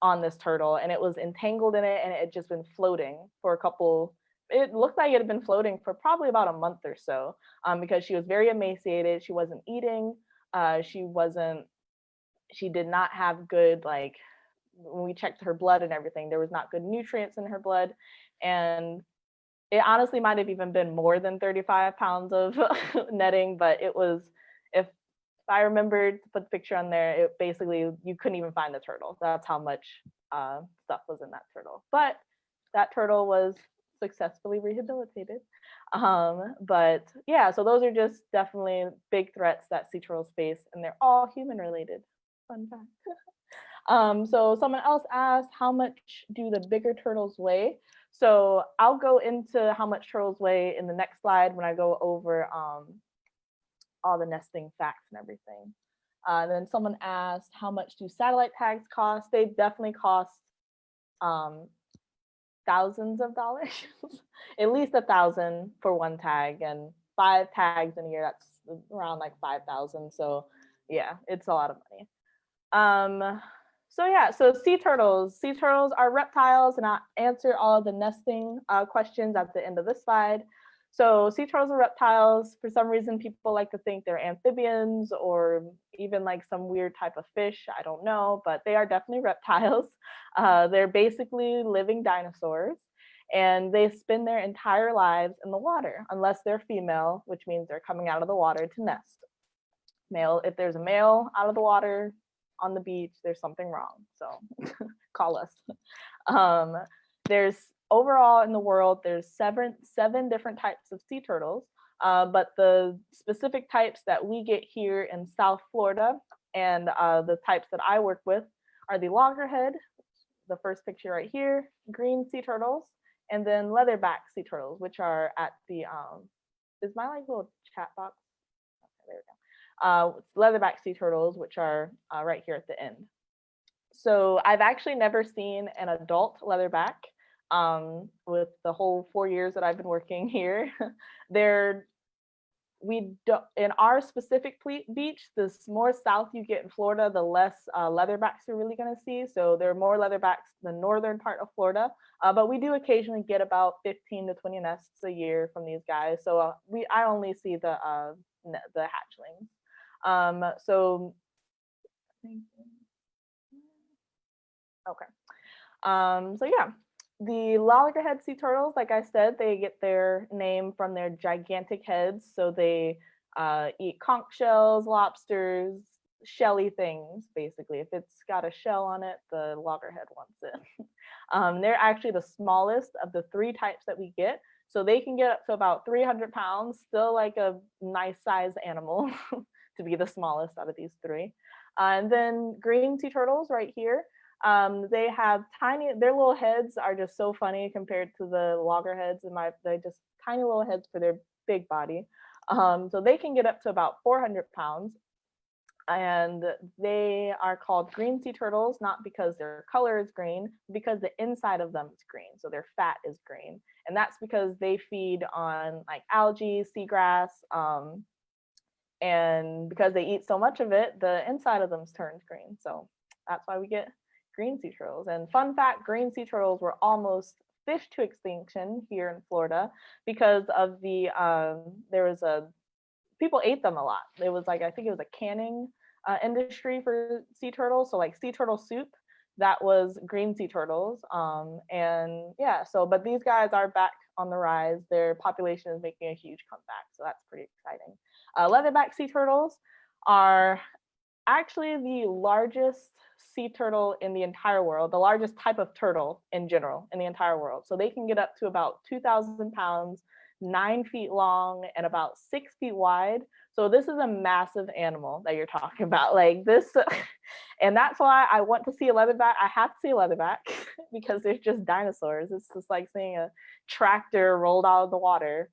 on this turtle, and it was entangled in it, and it had just been floating for a couple. It looked like it had been floating for probably about a month or so, because she was very emaciated. She wasn't eating. She did not have good, like, when we checked her blood and everything, there was not good nutrients in her blood, and it honestly might have even been more than 35 pounds of netting, but it was, if I remembered to put the picture on there, it basically, you couldn't even find the turtle. That's how much stuff was in that turtle. But that turtle was successfully rehabilitated. But yeah, so those are just definitely big threats that sea turtles face, and they're all human related. Fun fact. So someone else asked, how much do the bigger turtles weigh? So I'll go into how much turtles weigh in the next slide when I go over all the nesting facts and everything. Then someone asked, how much do satellite tags cost? They definitely cost thousands of dollars, at least $1,000 for one tag, and 5 tags in a year, that's around like 5,000. So yeah, it's a lot of money. So yeah, so sea turtles. Sea turtles are reptiles, and I'll answer all of the nesting questions at the end of this slide. So sea turtles are reptiles. For some reason, people like to think they're amphibians or even like some weird type of fish. I don't know, but they are definitely reptiles. They're basically living dinosaurs, and they spend their entire lives in the water, unless they're female, which means they're coming out of the water to nest. Male, if there's a male out of the water on the beach, there's something wrong. So call us. There's overall in the world, there's seven different types of sea turtles, but the specific types that we get here in South Florida, and the types that I work with, are the loggerhead, the first picture right here, green sea turtles, and then leatherback sea turtles, which are at the is my like little chat box? Okay, there we go. Leatherback sea turtles, which are right here at the end. So I've actually never seen an adult leatherback with the whole 4 years that I've been working here. We don't, in our specific beach, the more south you get in Florida, the less leatherbacks you're really going to see. So there are more leatherbacks in the northern part of Florida, but we do occasionally get about 15 to 20 nests a year from these guys. So I only see the hatchlings. So yeah, the loggerhead sea turtles, like I said, they get their name from their gigantic heads. So they eat conch shells, lobsters, shelly things, basically. If it's got a shell on it, the loggerhead wants it. They're actually the smallest of the 3 types that we get. So they can get up to about 300 pounds, still like a nice size animal to be the smallest out of these 3. And then green sea turtles right here. They have their little heads are just so funny compared to the loggerheads. They're just tiny little heads for their big body. So they can get up to about 400 pounds. And they are called green sea turtles, not because their color is green, because the inside of them is green. So their fat is green. And that's because they feed on like algae, seagrass, and because they eat so much of it, the inside of them turns green. So that's why we get green sea turtles. And fun fact, green sea turtles were almost fished to extinction here in Florida because of people ate them a lot. It was like, I think it was a canning industry for sea turtles. So like sea turtle soup, that was green sea turtles. And yeah, but these guys are back on the rise. Their population is making a huge comeback. So that's pretty exciting. Leatherback sea turtles are actually the largest sea turtle in the entire world, the largest type of turtle in general in the entire world. So they can get up to about 2,000 pounds, 9 feet long, and about 6 feet wide. So this is a massive animal that you're talking about, like this. And that's why I want to see a leatherback. I have to see a leatherback because they're just dinosaurs. It's just like seeing a tractor rolled out of the water,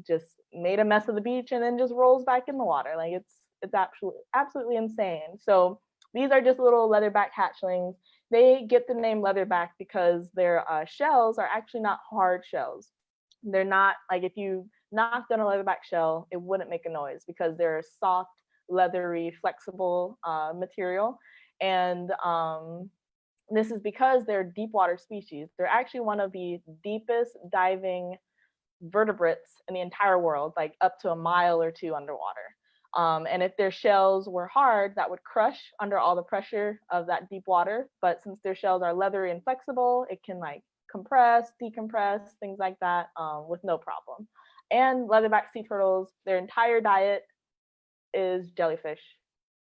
just made a mess of the beach and then just rolls back in the water. Like it's absolutely insane. So these are just little leatherback hatchlings. They get the name leatherback because their shells are actually not hard shells. They're not like, if you knocked on a leatherback shell, it wouldn't make a noise because they're a soft, leathery, flexible material. And this is because they're deep water species. They're actually one of the deepest diving vertebrates in the entire world, like up to a mile or two underwater. And if their shells were hard, that would crush under all the pressure of that deep water. But since their shells are leathery and flexible, it can like compress, decompress, things like that with no problem. And leatherback sea turtles, their entire diet is jellyfish.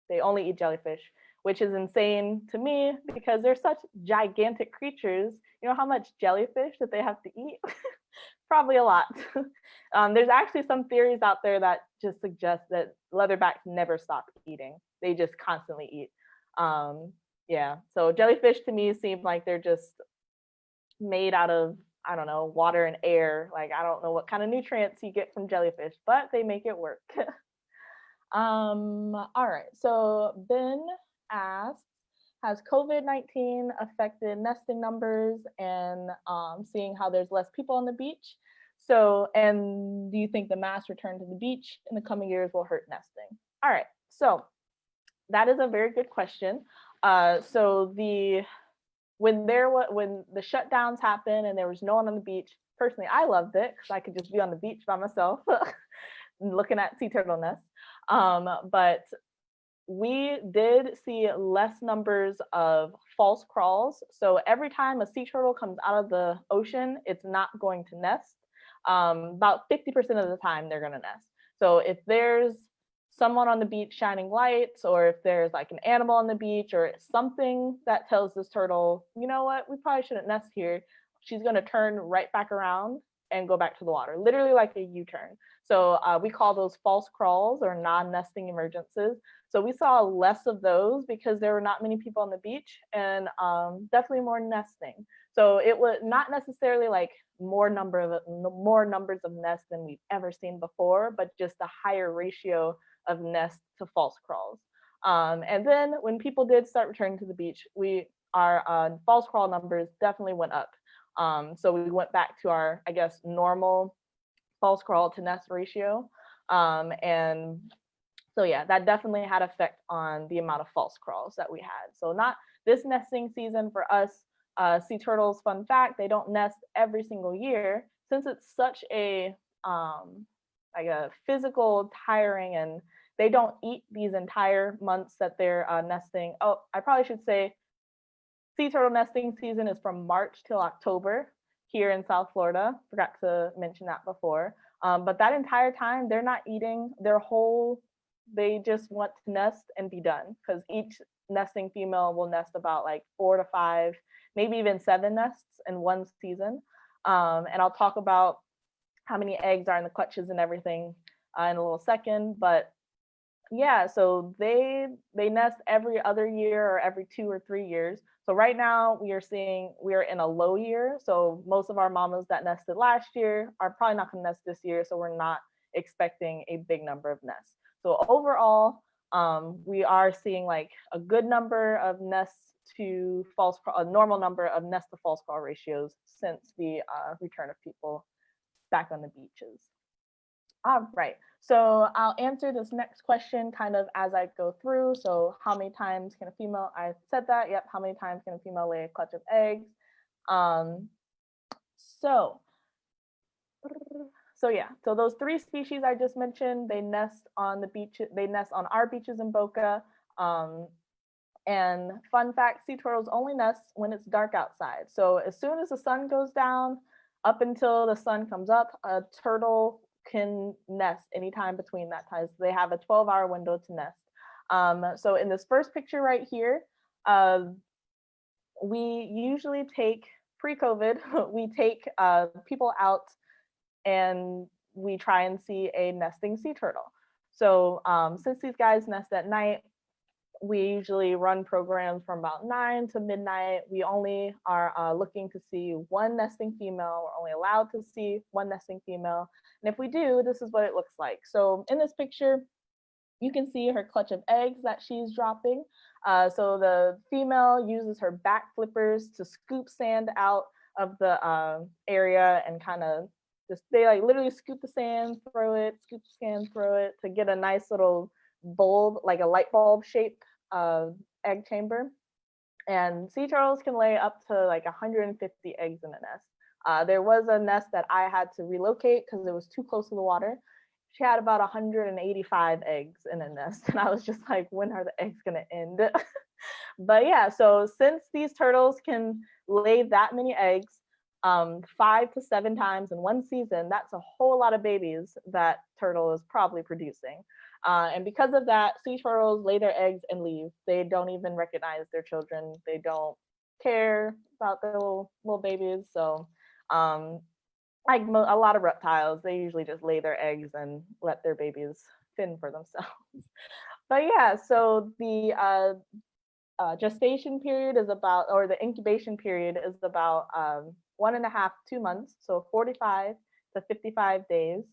They only eat jellyfish, which is insane to me because they're such gigantic creatures. You know how much jellyfish that they have to eat? Probably a lot. There's actually some theories out there that just suggest that leatherbacks never stop eating. They just constantly eat. Yeah, so jellyfish to me seem like they're just made out of, I don't know, water and air. Like, I don't know what kind of nutrients you get from jellyfish, but they make it work. All right, so Ben asked, has COVID-19 affected nesting numbers and seeing how there's less people on the beach? So, and do you think the mass return to the beach in the coming years will hurt nesting? All right, so that is a very good question. So when the shutdowns happened and there was no one on the beach, personally, I loved it because I could just be on the beach by myself looking at sea turtle nests. But we did see less numbers of false crawls. So every time a sea turtle comes out of the ocean, it's not going to nest. About 50% of the time they're going to nest. So if there's someone on the beach shining lights, or if there's like an animal on the beach or something that tells this turtle, you know what, we probably shouldn't nest here, she's going to turn right back around and go back to the water, literally like a U-turn. So we call those false crawls or non-nesting emergences. So we saw less of those because there were not many people on the beach, and definitely more nesting. So it was not necessarily like more numbers of nests than we've ever seen before, but just a higher ratio of nests to false crawls. And then when people did start returning to the beach, our false crawl numbers definitely went up. So we went back to our, I guess, normal false crawl to nest ratio. And so yeah, that definitely had effect on the amount of false crawls that we had. So not this nesting season for us, sea turtles, fun fact, they don't nest every single year since it's such a like a physical tiring, and they don't eat these entire months that they're nesting. Oh, I probably should say sea turtle nesting season is from March till October here in South Florida. Forgot to mention that before. But that entire time, they're not eating their whole, they just want to nest and be done, because each nesting female will nest about like 4 to 5, maybe even 7 nests in one season. And I'll talk about how many eggs are in the clutches and everything in a little second. But yeah, so they nest every other year or every 2 or 3 years. So right now we are in a low year. So most of our mamas that nested last year are probably not going to nest this year. So we're not expecting a big number of nests. So overall, we are seeing like a good number of nests to false crawl, a normal number of nest to false crawl ratios since the return of people back on the beaches. All right, so I'll answer this next question kind of as I go through. So how many times can a female, I said that, yep, how many times can a female lay a clutch of eggs? So yeah, so those 3 species I just mentioned, they nest on the beach, they nest on our beaches in Boca. And fun fact, sea turtles only nest when it's dark outside. So as soon as the sun goes down, up until the sun comes up, a turtle can nest anytime between that time. So they have a 12-hour window to nest. So in this first picture right here, we usually take, pre-COVID, we take people out and we try and see a nesting sea turtle. So since these guys nest at night, we usually run programs from about 9 to midnight. We only are looking to see 1 nesting female. We're only allowed to see 1 nesting female. And if we do, this is what it looks like. So in this picture, you can see her clutch of eggs that she's dropping. So the female uses her back flippers to scoop sand out of the area and kind of Just they like literally scoop the sand, throw it, scoop the sand, throw it to get a nice little bulb, like a light bulb shaped egg chamber. And sea turtles can lay up to like 150 eggs in a nest. There was a nest that I had to relocate because it was too close to the water. She had about 185 eggs in a nest, and I was just like, when are the eggs gonna end? But yeah, so since these turtles can lay that many eggs, 5 to 7 times in one season, that's a whole lot of babies that turtle is probably producing. And because of that, sea turtles lay their eggs and leave. They don't even recognize their children. They don't care about their little babies. So, like a lot of reptiles, they usually just lay their eggs and let their babies fend for themselves. But yeah, so the gestation period is about, or the incubation period is about 1.5, 2 months, so 45 to 55 days.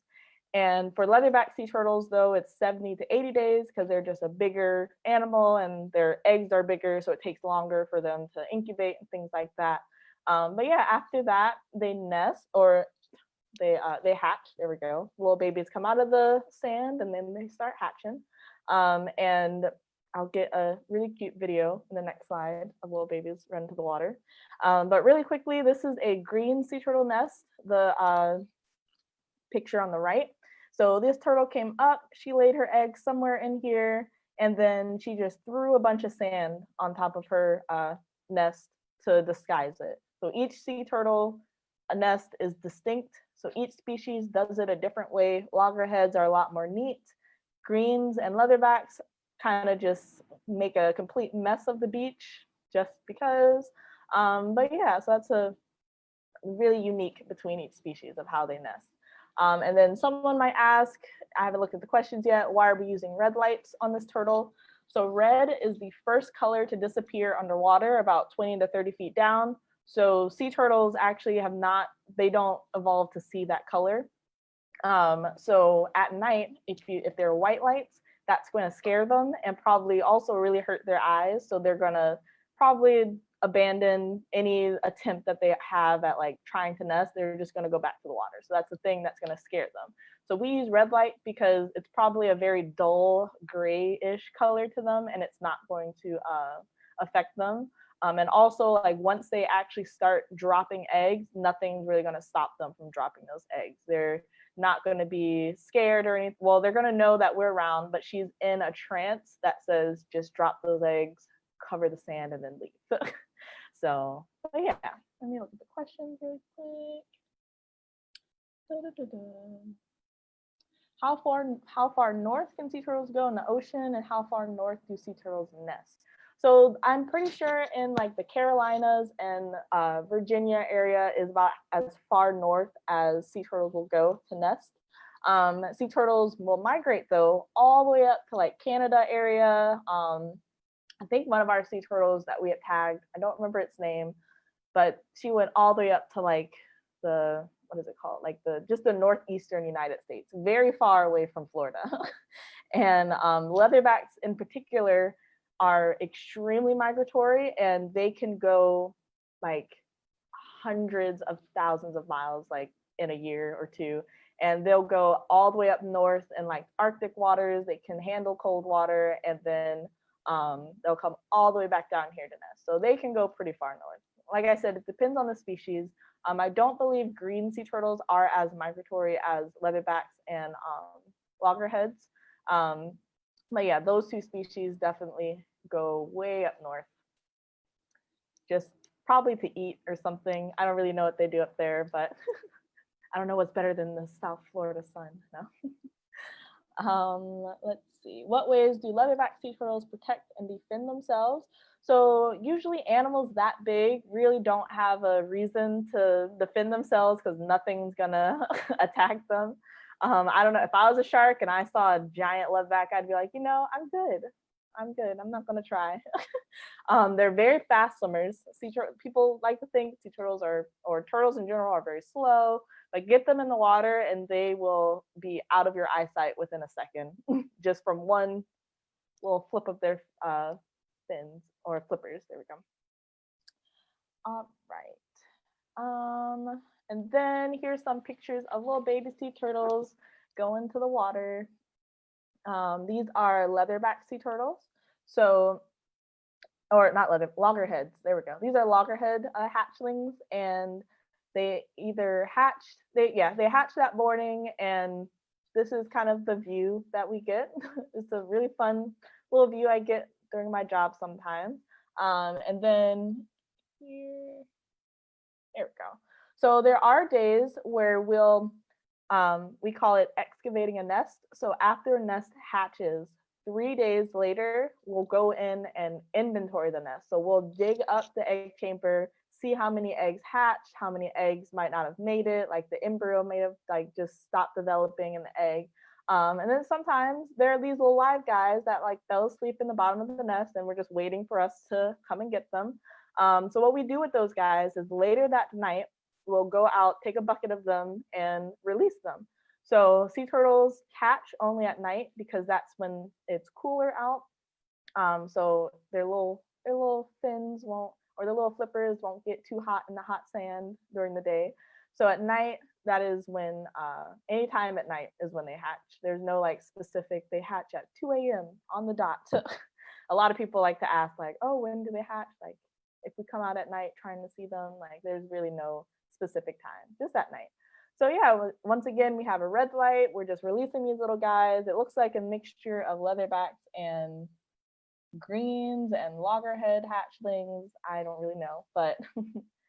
And for leatherback sea turtles, though, it's 70 to 80 days because they're just a bigger animal and their eggs are bigger, so it takes longer for them to incubate and things like that. But yeah, after that, they nest or they hatch. There we go. Little babies come out of the sand and then they start hatching. And I'll get a really cute video in the next slide of little babies run to the water. But really quickly, this is a green sea turtle nest, the picture on the right. So this turtle came up, she laid her egg somewhere in here, and then she just threw a bunch of sand on top of her nest to disguise it. So each sea turtle nest is distinct. So each species does it a different way. Loggerheads are a lot more neat. Greens and leatherbacks kind of just make a complete mess of the beach just because. But yeah, so that's a really unique between each species of how they nest. And then someone might ask, I haven't looked at the questions yet, why are we using red lights on this turtle? So red is the first color to disappear underwater about 20 to 30 feet down. So sea turtles actually have not, they don't evolve to see that color. So at night, if there are white lights, that's going to scare them and probably also really hurt their eyes. So they're going to probably abandon any attempt that they have at like trying to nest. They're just going to go back to the water. So that's the thing that's going to scare them. So we use red light because it's probably a very dull grayish color to them and it's not going to affect them. And also like once they actually start dropping eggs, nothing's really going to stop them from dropping those eggs. They're not going to be scared or anything. Well, they're going to know that we're around, but she's in a trance that says just drop those eggs, cover the sand, and then leave. So, but yeah, let me look at the questions really quick. How far north can sea turtles go in the ocean, and how far north do sea turtles nest? So I'm pretty sure in like the Carolinas and Virginia area is about as far north as sea turtles will go to nest. Sea turtles will migrate though all the way up to like Canada area. I think one of our sea turtles that we had tagged, I don't remember its name, but she went all the way up to like the, what is it called? Like just the northeastern United States, very far away from Florida. And leatherbacks in particular are extremely migratory and they can go like hundreds of thousands of miles like in a year or two. And they'll go all the way up north in like Arctic waters. They can handle cold water and then they'll come all the way back down here to nest. So they can go pretty far north. Like I said, it depends on the species. I don't believe green sea turtles are as migratory as leatherbacks and loggerheads. But yeah, those two species definitely go way up north. Just probably to eat or something. I don't really know what they do up there, but I don't know what's better than the South Florida sun. No. Let's see. What ways do leatherback sea turtles protect and defend themselves? So usually animals that big really don't have a reason to defend themselves because nothing's gonna attack them. I don't know, if I was a shark and I saw a giant leatherback, I'd be like, I'm good. I'm not gonna try. They're very fast swimmers. People like to think sea turtles or turtles in general are very slow, but get them in the water and they will be out of your eyesight within a second, just from one little flip of their fins or flippers. There we go. All right. And then here's some pictures of little baby sea turtles going to the water. These are leatherback sea turtles. So, or not leather, loggerheads. There we go. These are loggerhead hatchlings, and they either hatched, they hatched that morning, and this is kind of the view that we get. It's a really fun little view I get during my job sometimes. And then here, there we go. So there are days where we call it excavating a nest. So after a nest hatches, 3 days later, we'll go in and inventory the nest. So we'll dig up the egg chamber, see how many eggs hatched, how many eggs might not have made it, like the embryo may have like just stopped developing in the egg. And then sometimes there are these little live guys that like fell asleep in the bottom of the nest and we're just waiting for us to come and get them. So what we do with those guys is later that night, we'll go out, take a bucket of them and release them. So sea turtles hatch only at night because that's when it's cooler out. So their little fins won't, or the little flippers won't get too hot in the hot sand during the day. So at night, that is when, anytime at night is when they hatch. There's no like specific, they hatch at 2 a.m. on the dot. A lot of people like to ask like, oh, when do they hatch? Like if we come out at night trying to see them, like there's really no specific time, just at night. So yeah, once again, we have a red light. We're just releasing these little guys. It looks like a mixture of leatherbacks and greens and loggerhead hatchlings. I don't really know, but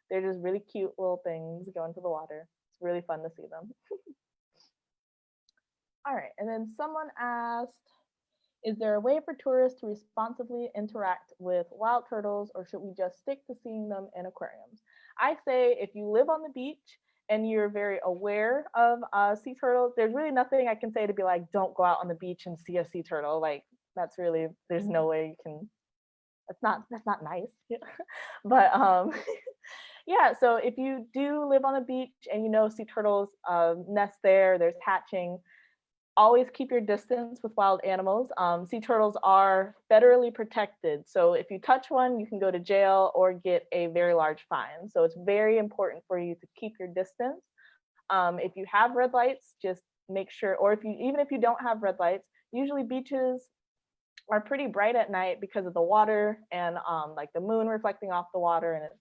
they're just really cute little things going to the water. It's really fun to see them. All right, and then someone asked, is there a way for tourists to responsibly interact with wild turtles, or should we just stick to seeing them in aquariums? I say if you live on the beach and you're very aware of sea turtles, there's really nothing I can say to be like, don't go out on the beach and see a sea turtle. Like that's really, there's no way you can, that's not nice. But yeah, so if you do live on the beach and you know sea turtles nest there, there's hatching, always keep your distance with wild animals. Sea turtles are federally protected. So if you touch one, you can go to jail or get a very large fine. So it's very important for you to keep your distance. If you have red lights, just make sure, or even if you don't have red lights, usually beaches are pretty bright at night because of the water and like the moon reflecting off the water, and it's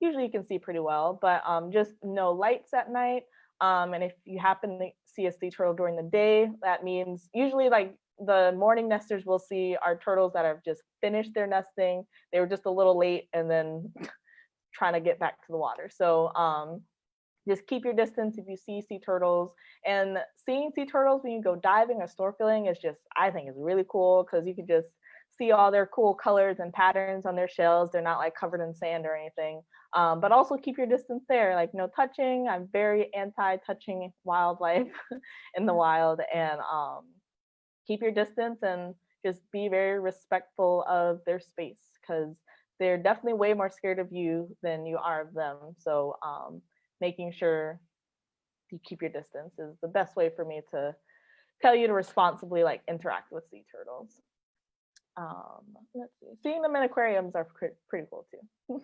usually you can see pretty well, but just no lights at night. And if you happen to see a sea turtle during the day, that means usually like the morning nesters will see our turtles that have just finished their nesting. They were just a little late and then trying to get back to the water. So just keep your distance if you see sea turtles. And seeing sea turtles when you go diving or snorkeling is just, I think is really cool because you can just see all their cool colors and patterns on their shells. They're not like covered in sand or anything. But also keep your distance there, like no touching. I'm very anti-touching wildlife in the wild, and keep your distance and just be very respectful of their space because they're definitely way more scared of you than you are of them. So making sure you keep your distance is the best way for me to tell you to responsibly like interact with sea turtles. Let's see, seeing them in aquariums are pretty cool too.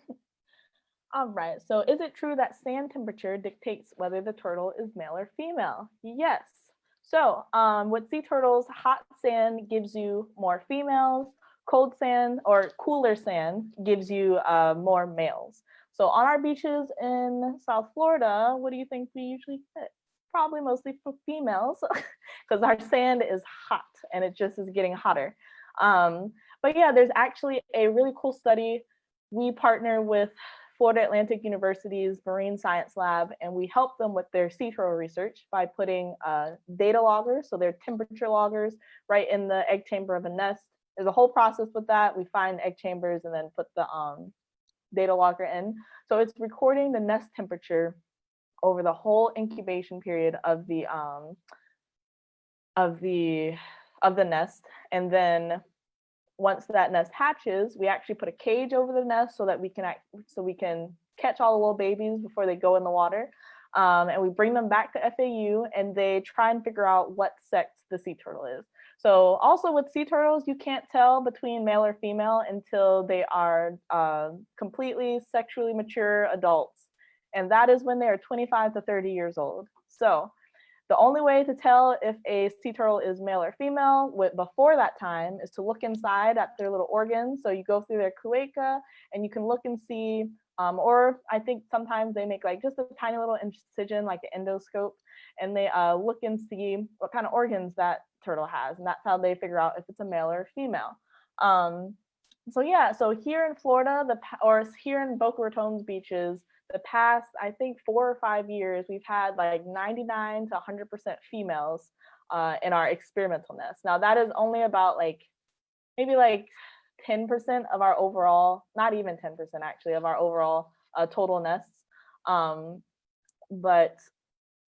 All right, so is it true that sand temperature dictates whether the turtle is male or female? Yes. So with sea turtles, hot sand gives you more females, cold sand or cooler sand gives you more males. So on our beaches in South Florida, what do you think we usually get? Probably mostly for females because our sand is hot and it just is getting hotter. But yeah, there's actually a really cool study. We partner with Florida Atlantic University's Marine Science Lab, and we help them with their sea turtle research by putting data loggers, so they're temperature loggers, right in the egg chamber of a nest. There's a whole process with that. We find egg chambers and then put the data logger in. So it's recording the nest temperature over the whole incubation period of the nest, and then once that nest hatches, we actually put a cage over the nest so that we can catch all the little babies before they go in the water, and we bring them back to FAU, and they try and figure out what sex the sea turtle is. So also with sea turtles, you can't tell between male or female until they are completely sexually mature adults, and that is when they are 25 to 30 years old. So the only way to tell if a sea turtle is male or female before that time is to look inside at their little organs. So you go through their cloaca and you can look and see, or I think sometimes they make like just a tiny little incision, like an endoscope, and they look and see what kind of organs that turtle has. And that's how they figure out if it's a male or a female. So yeah, so here in Florida, or here in Boca Raton's beaches, the past, I think 4 or 5 years, we've had like 99 to 100% females in our experimental nests. Now that is only about like, maybe like 10% of our overall, not even 10% actually, of our overall total nests. But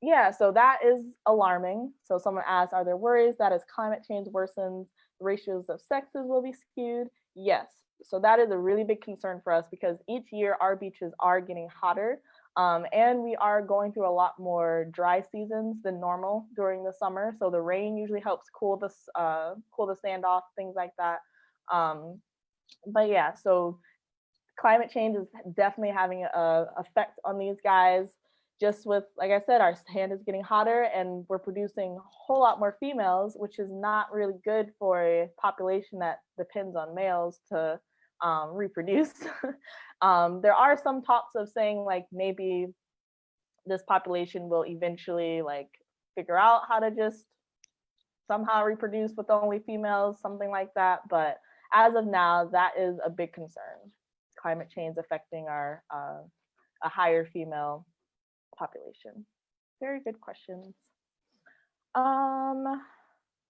yeah, so that is alarming. So someone asked, are there worries that as climate change worsens, the ratios of sexes will be skewed? Yes. So that is a really big concern for us because each year our beaches are getting hotter, and we are going through a lot more dry seasons than normal during the summer. So the rain usually helps cool the sand off, things like that. But yeah, so climate change is definitely having an effect on these guys. Just with, like I said, our sand is getting hotter and we're producing a whole lot more females, which is not really good for a population that depends on males to reproduce. There are some talks of saying like maybe this population will eventually like figure out how to just somehow reproduce with only females, something like that. But as of now, that is a big concern. Climate change affecting our a higher female population. Very good questions.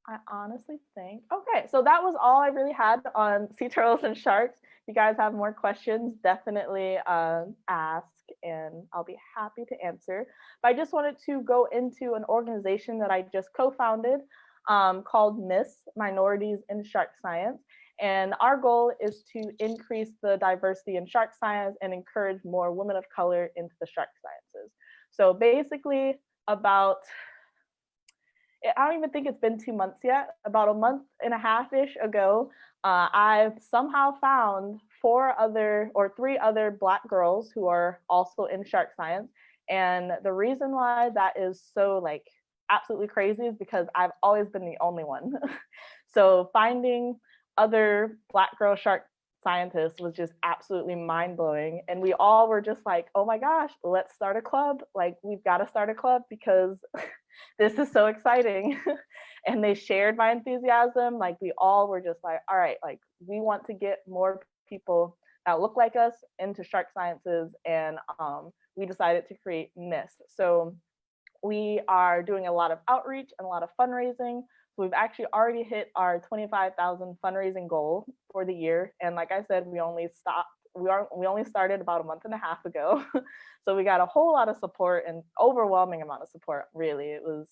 I honestly think, okay, so that was all I really had on sea turtles and sharks. If you guys have more questions, definitely ask and I'll be happy to answer. But I just wanted to go into an organization that I just co-founded called MISS, Minorities in Shark Science. And our goal is to increase the diversity in shark science and encourage more women of color into the shark sciences. So basically about, I don't even think it's been 2 months yet, about a month and a half-ish ago, I've somehow found 3 other Black girls who are also in shark science. And the reason why that is so like absolutely crazy is because I've always been the only one. So finding other Black girl shark scientists was just absolutely mind-blowing, and we all were just like, oh my gosh, let's start a club. Like, we've got to start a club because this is so exciting. And they shared my enthusiasm. Like, we all were just like, all right, like, we want to get more people that look like us into shark sciences, and we decided to create MISS. So we are doing a lot of outreach and a lot of fundraising. So we've actually already hit our 25,000 fundraising goal for the year. And like I said, we only started about a month and a half ago. So we got a whole lot of support, and overwhelming amount of support, really. It was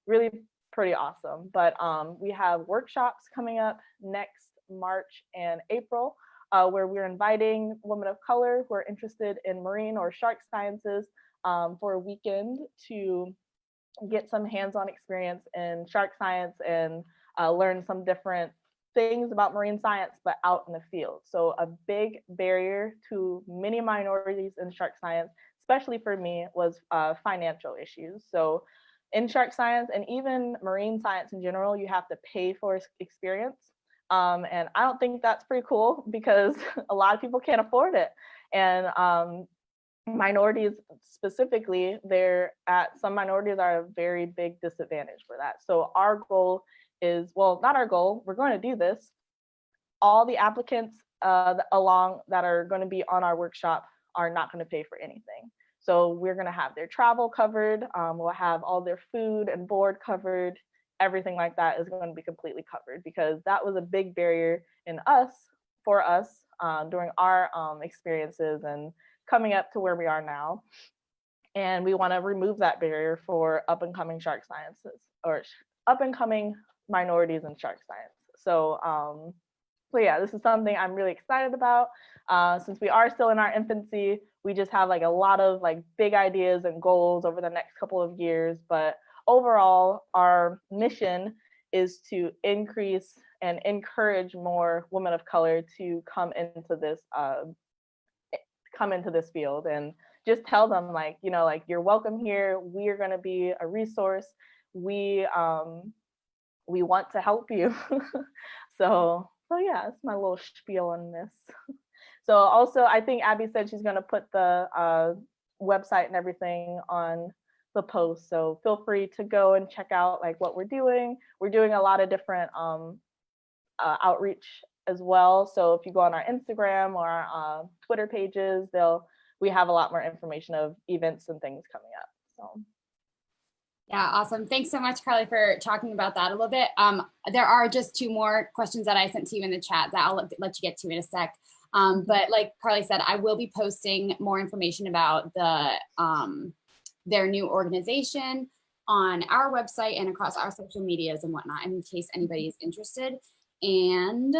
really pretty awesome. But we have workshops coming up next March and April, where we're inviting women of color who are interested in marine or shark sciences for a weekend to get some hands-on experience in shark science and learn some different things about marine science, but out in the field. So a big barrier to many minorities in shark science, especially for me, was financial issues. So in shark science and even marine science in general, you have to pay for experience. And I don't think that's pretty cool because a lot of people can't afford it. And minorities specifically, some minorities are a very big disadvantage for that. So our goal is, well, not our goal, we're going to do this. All the applicants that are going to be on our workshop are not going to pay for anything. So we're going to have their travel covered. We'll have all their food and board covered. Everything like that is going to be completely covered, because that was a big barrier for us during our experiences and coming up to where we are now. And we want to remove that barrier for up and coming shark sciences, or up and coming minorities in shark science. So yeah, this is something I'm really excited about. Since we are still in our infancy, we just have like a lot of like big ideas and goals over the next couple of years. But overall, our mission is to increase and encourage more women of color to come into this field and just tell them like, like you're welcome here. We're going to be a resource. We want to help you. So yeah, that's my little spiel on this. So also, I think Abby said she's going to put the website and everything on the post. So feel free to go and check out like what we're doing. We're doing a lot of different outreach as well. So if you go on our Instagram or our Twitter pages, we have a lot more information of events and things coming up. So. Yeah, awesome. Thanks so much, Carlee, for talking about that a little bit. There are just 2 more questions that I sent to you in the chat that I'll let you get to in a sec. But like Carlee said, I will be posting more information about their new organization on our website and across our social medias and whatnot, in case anybody is interested. And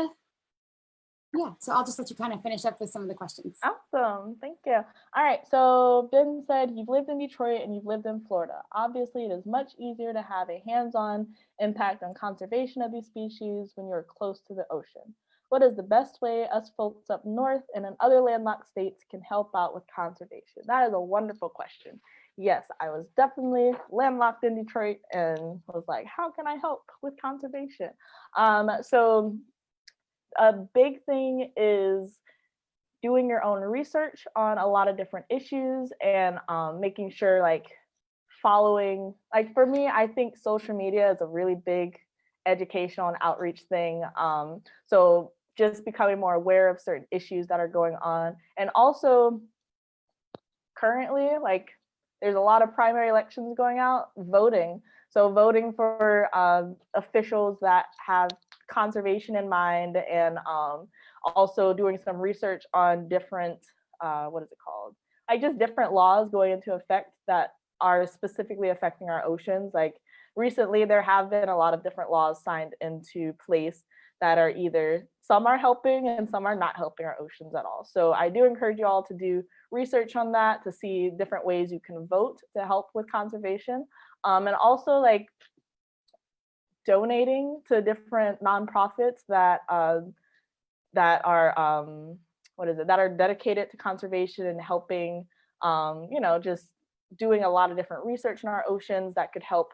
yeah, so I'll just let you kind of finish up with some of the questions. Awesome, thank you. All right, so Ben said, you've lived in Detroit and you've lived in Florida. Obviously, it is much easier to have a hands-on impact on conservation of these species when you're close to the ocean. What is the best way us folks up north and in other landlocked states can help out with conservation? That is a wonderful question. Yes, I was definitely landlocked in Detroit and was like, how can I help with conservation? So a big thing is doing your own research on a lot of different issues and making sure like following, like for me, I think social media is a really big educational and outreach thing. So just becoming more aware of certain issues that are going on. And also currently, like there's a lot of primary elections going out, voting. So voting for officials that have conservation in mind, and also doing some research on different, what is it called? Like just different laws going into effect that are specifically affecting our oceans. Like recently, there have been a lot of different laws signed into place that are either, some are helping and some are not helping our oceans at all. So I do encourage you all to do research on that to see different ways you can vote to help with conservation. And also like donating to different nonprofits that are dedicated to conservation and helping, just doing a lot of different research in our oceans that could help,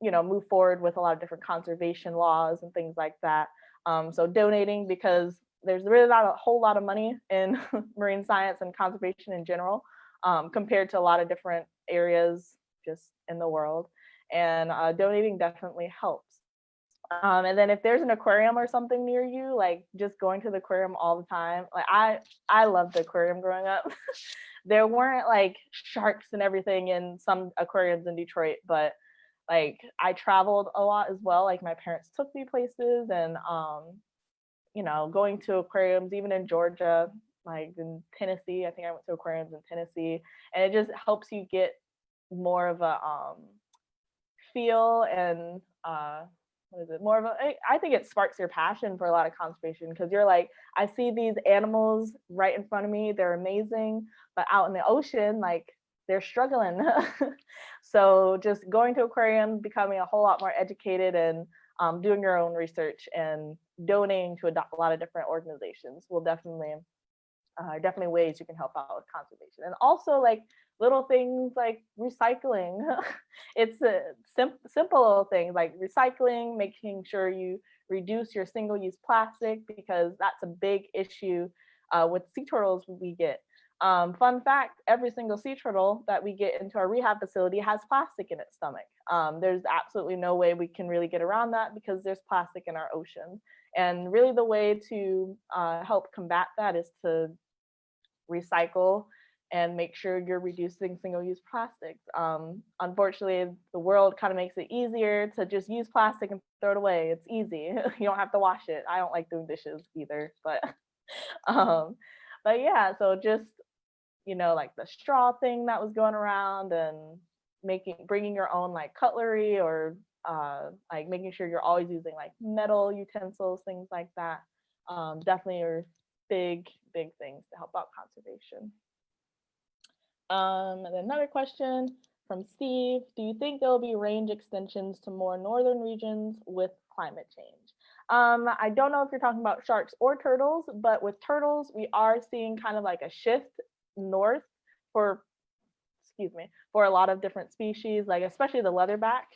move forward with a lot of different conservation laws and things like that. So donating, because there's really not a whole lot of money in marine science and conservation in general, compared to a lot of different areas just in the world. And donating definitely helps. And then if there's an aquarium or something near you, like just going to the aquarium all the time. Like I loved the aquarium growing up. There weren't like sharks and everything in some aquariums in Detroit, but like I traveled a lot as well. Like my parents took me places, and going to aquariums, even in Georgia, like in Tennessee. I think I went to aquariums in Tennessee, and it just helps you get more of a feel and more of a, I think it sparks your passion for a lot of conservation, because you're like, I see these animals right in front of me, they're amazing, but out in the ocean, like they're struggling. So just going to aquariums, becoming a whole lot more educated, and doing your own research and donating to a lot of different organizations will definitely ways you can help out with conservation. And also like little things like recycling. It's a simple things like recycling, making sure you reduce your single-use plastic, because that's a big issue with sea turtles we get. Fun fact, every single sea turtle that we get into our rehab facility has plastic in its stomach. There's absolutely no way we can really get around that, because there's plastic in our ocean. And really the way to help combat that is to recycle and make sure you're reducing single-use plastics. Unfortunately, the world kind of makes it easier to just use plastic and throw it away. It's easy. You don't have to wash it. I don't like doing dishes either, but yeah, so just, like the straw thing that was going around, and bringing your own like cutlery, or like making sure you're always using like metal utensils, things like that. Definitely are big things to help out conservation. And then another question from Steve: do you think there will be range extensions to more northern regions with climate change? I don't know if you're talking about sharks or turtles, but with turtles, we are seeing kind of like a shift north for for a lot of different species, like especially the leatherback.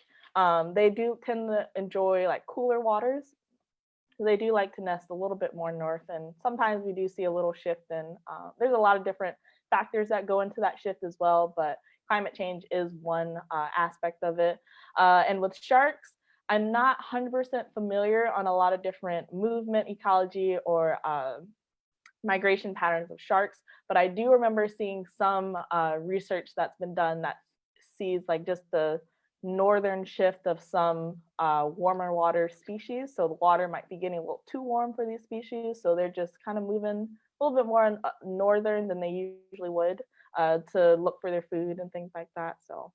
They do tend to enjoy like cooler waters. So they do like to nest a little bit more north, and sometimes we do see a little shift. And there's a lot of different factors that go into that shift as well, but climate change is one aspect of it. And with sharks, I'm not 100% familiar on a lot of different movement ecology or migration patterns of sharks, but I do remember seeing some research that's been done that sees like just the northern shift of some warmer water species. So the water might be getting a little too warm for these species, so they're just kind of moving a little bit more northern than they usually would to look for their food and things like that. So.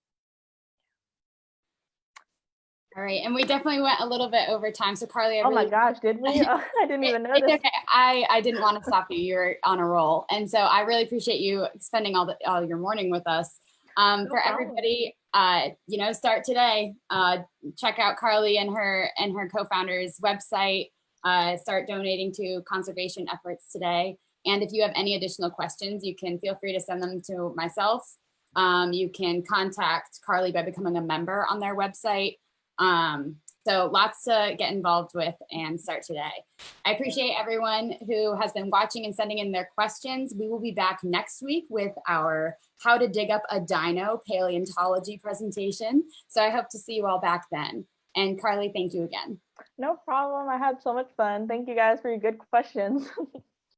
All right, and we definitely went a little bit over time. So Carlee, oh my gosh, did we? I didn't even notice. It's okay. I didn't want to stop you. You're on a roll, and so I really appreciate you spending all your morning with us. For everybody, start today. Check out Carlee and her co-founder's website. Start donating to conservation efforts today. And if you have any additional questions, you can feel free to send them to myself. You can contact Carlee by becoming a member on their website. So lots to get involved with and start today. I appreciate everyone who has been watching and sending in their questions. We will be back next week with our How to Dig Up a Dino paleontology presentation. So I hope to see you all back then. And Carlee, thank you again. No problem. I had so much fun. Thank you guys for your good questions.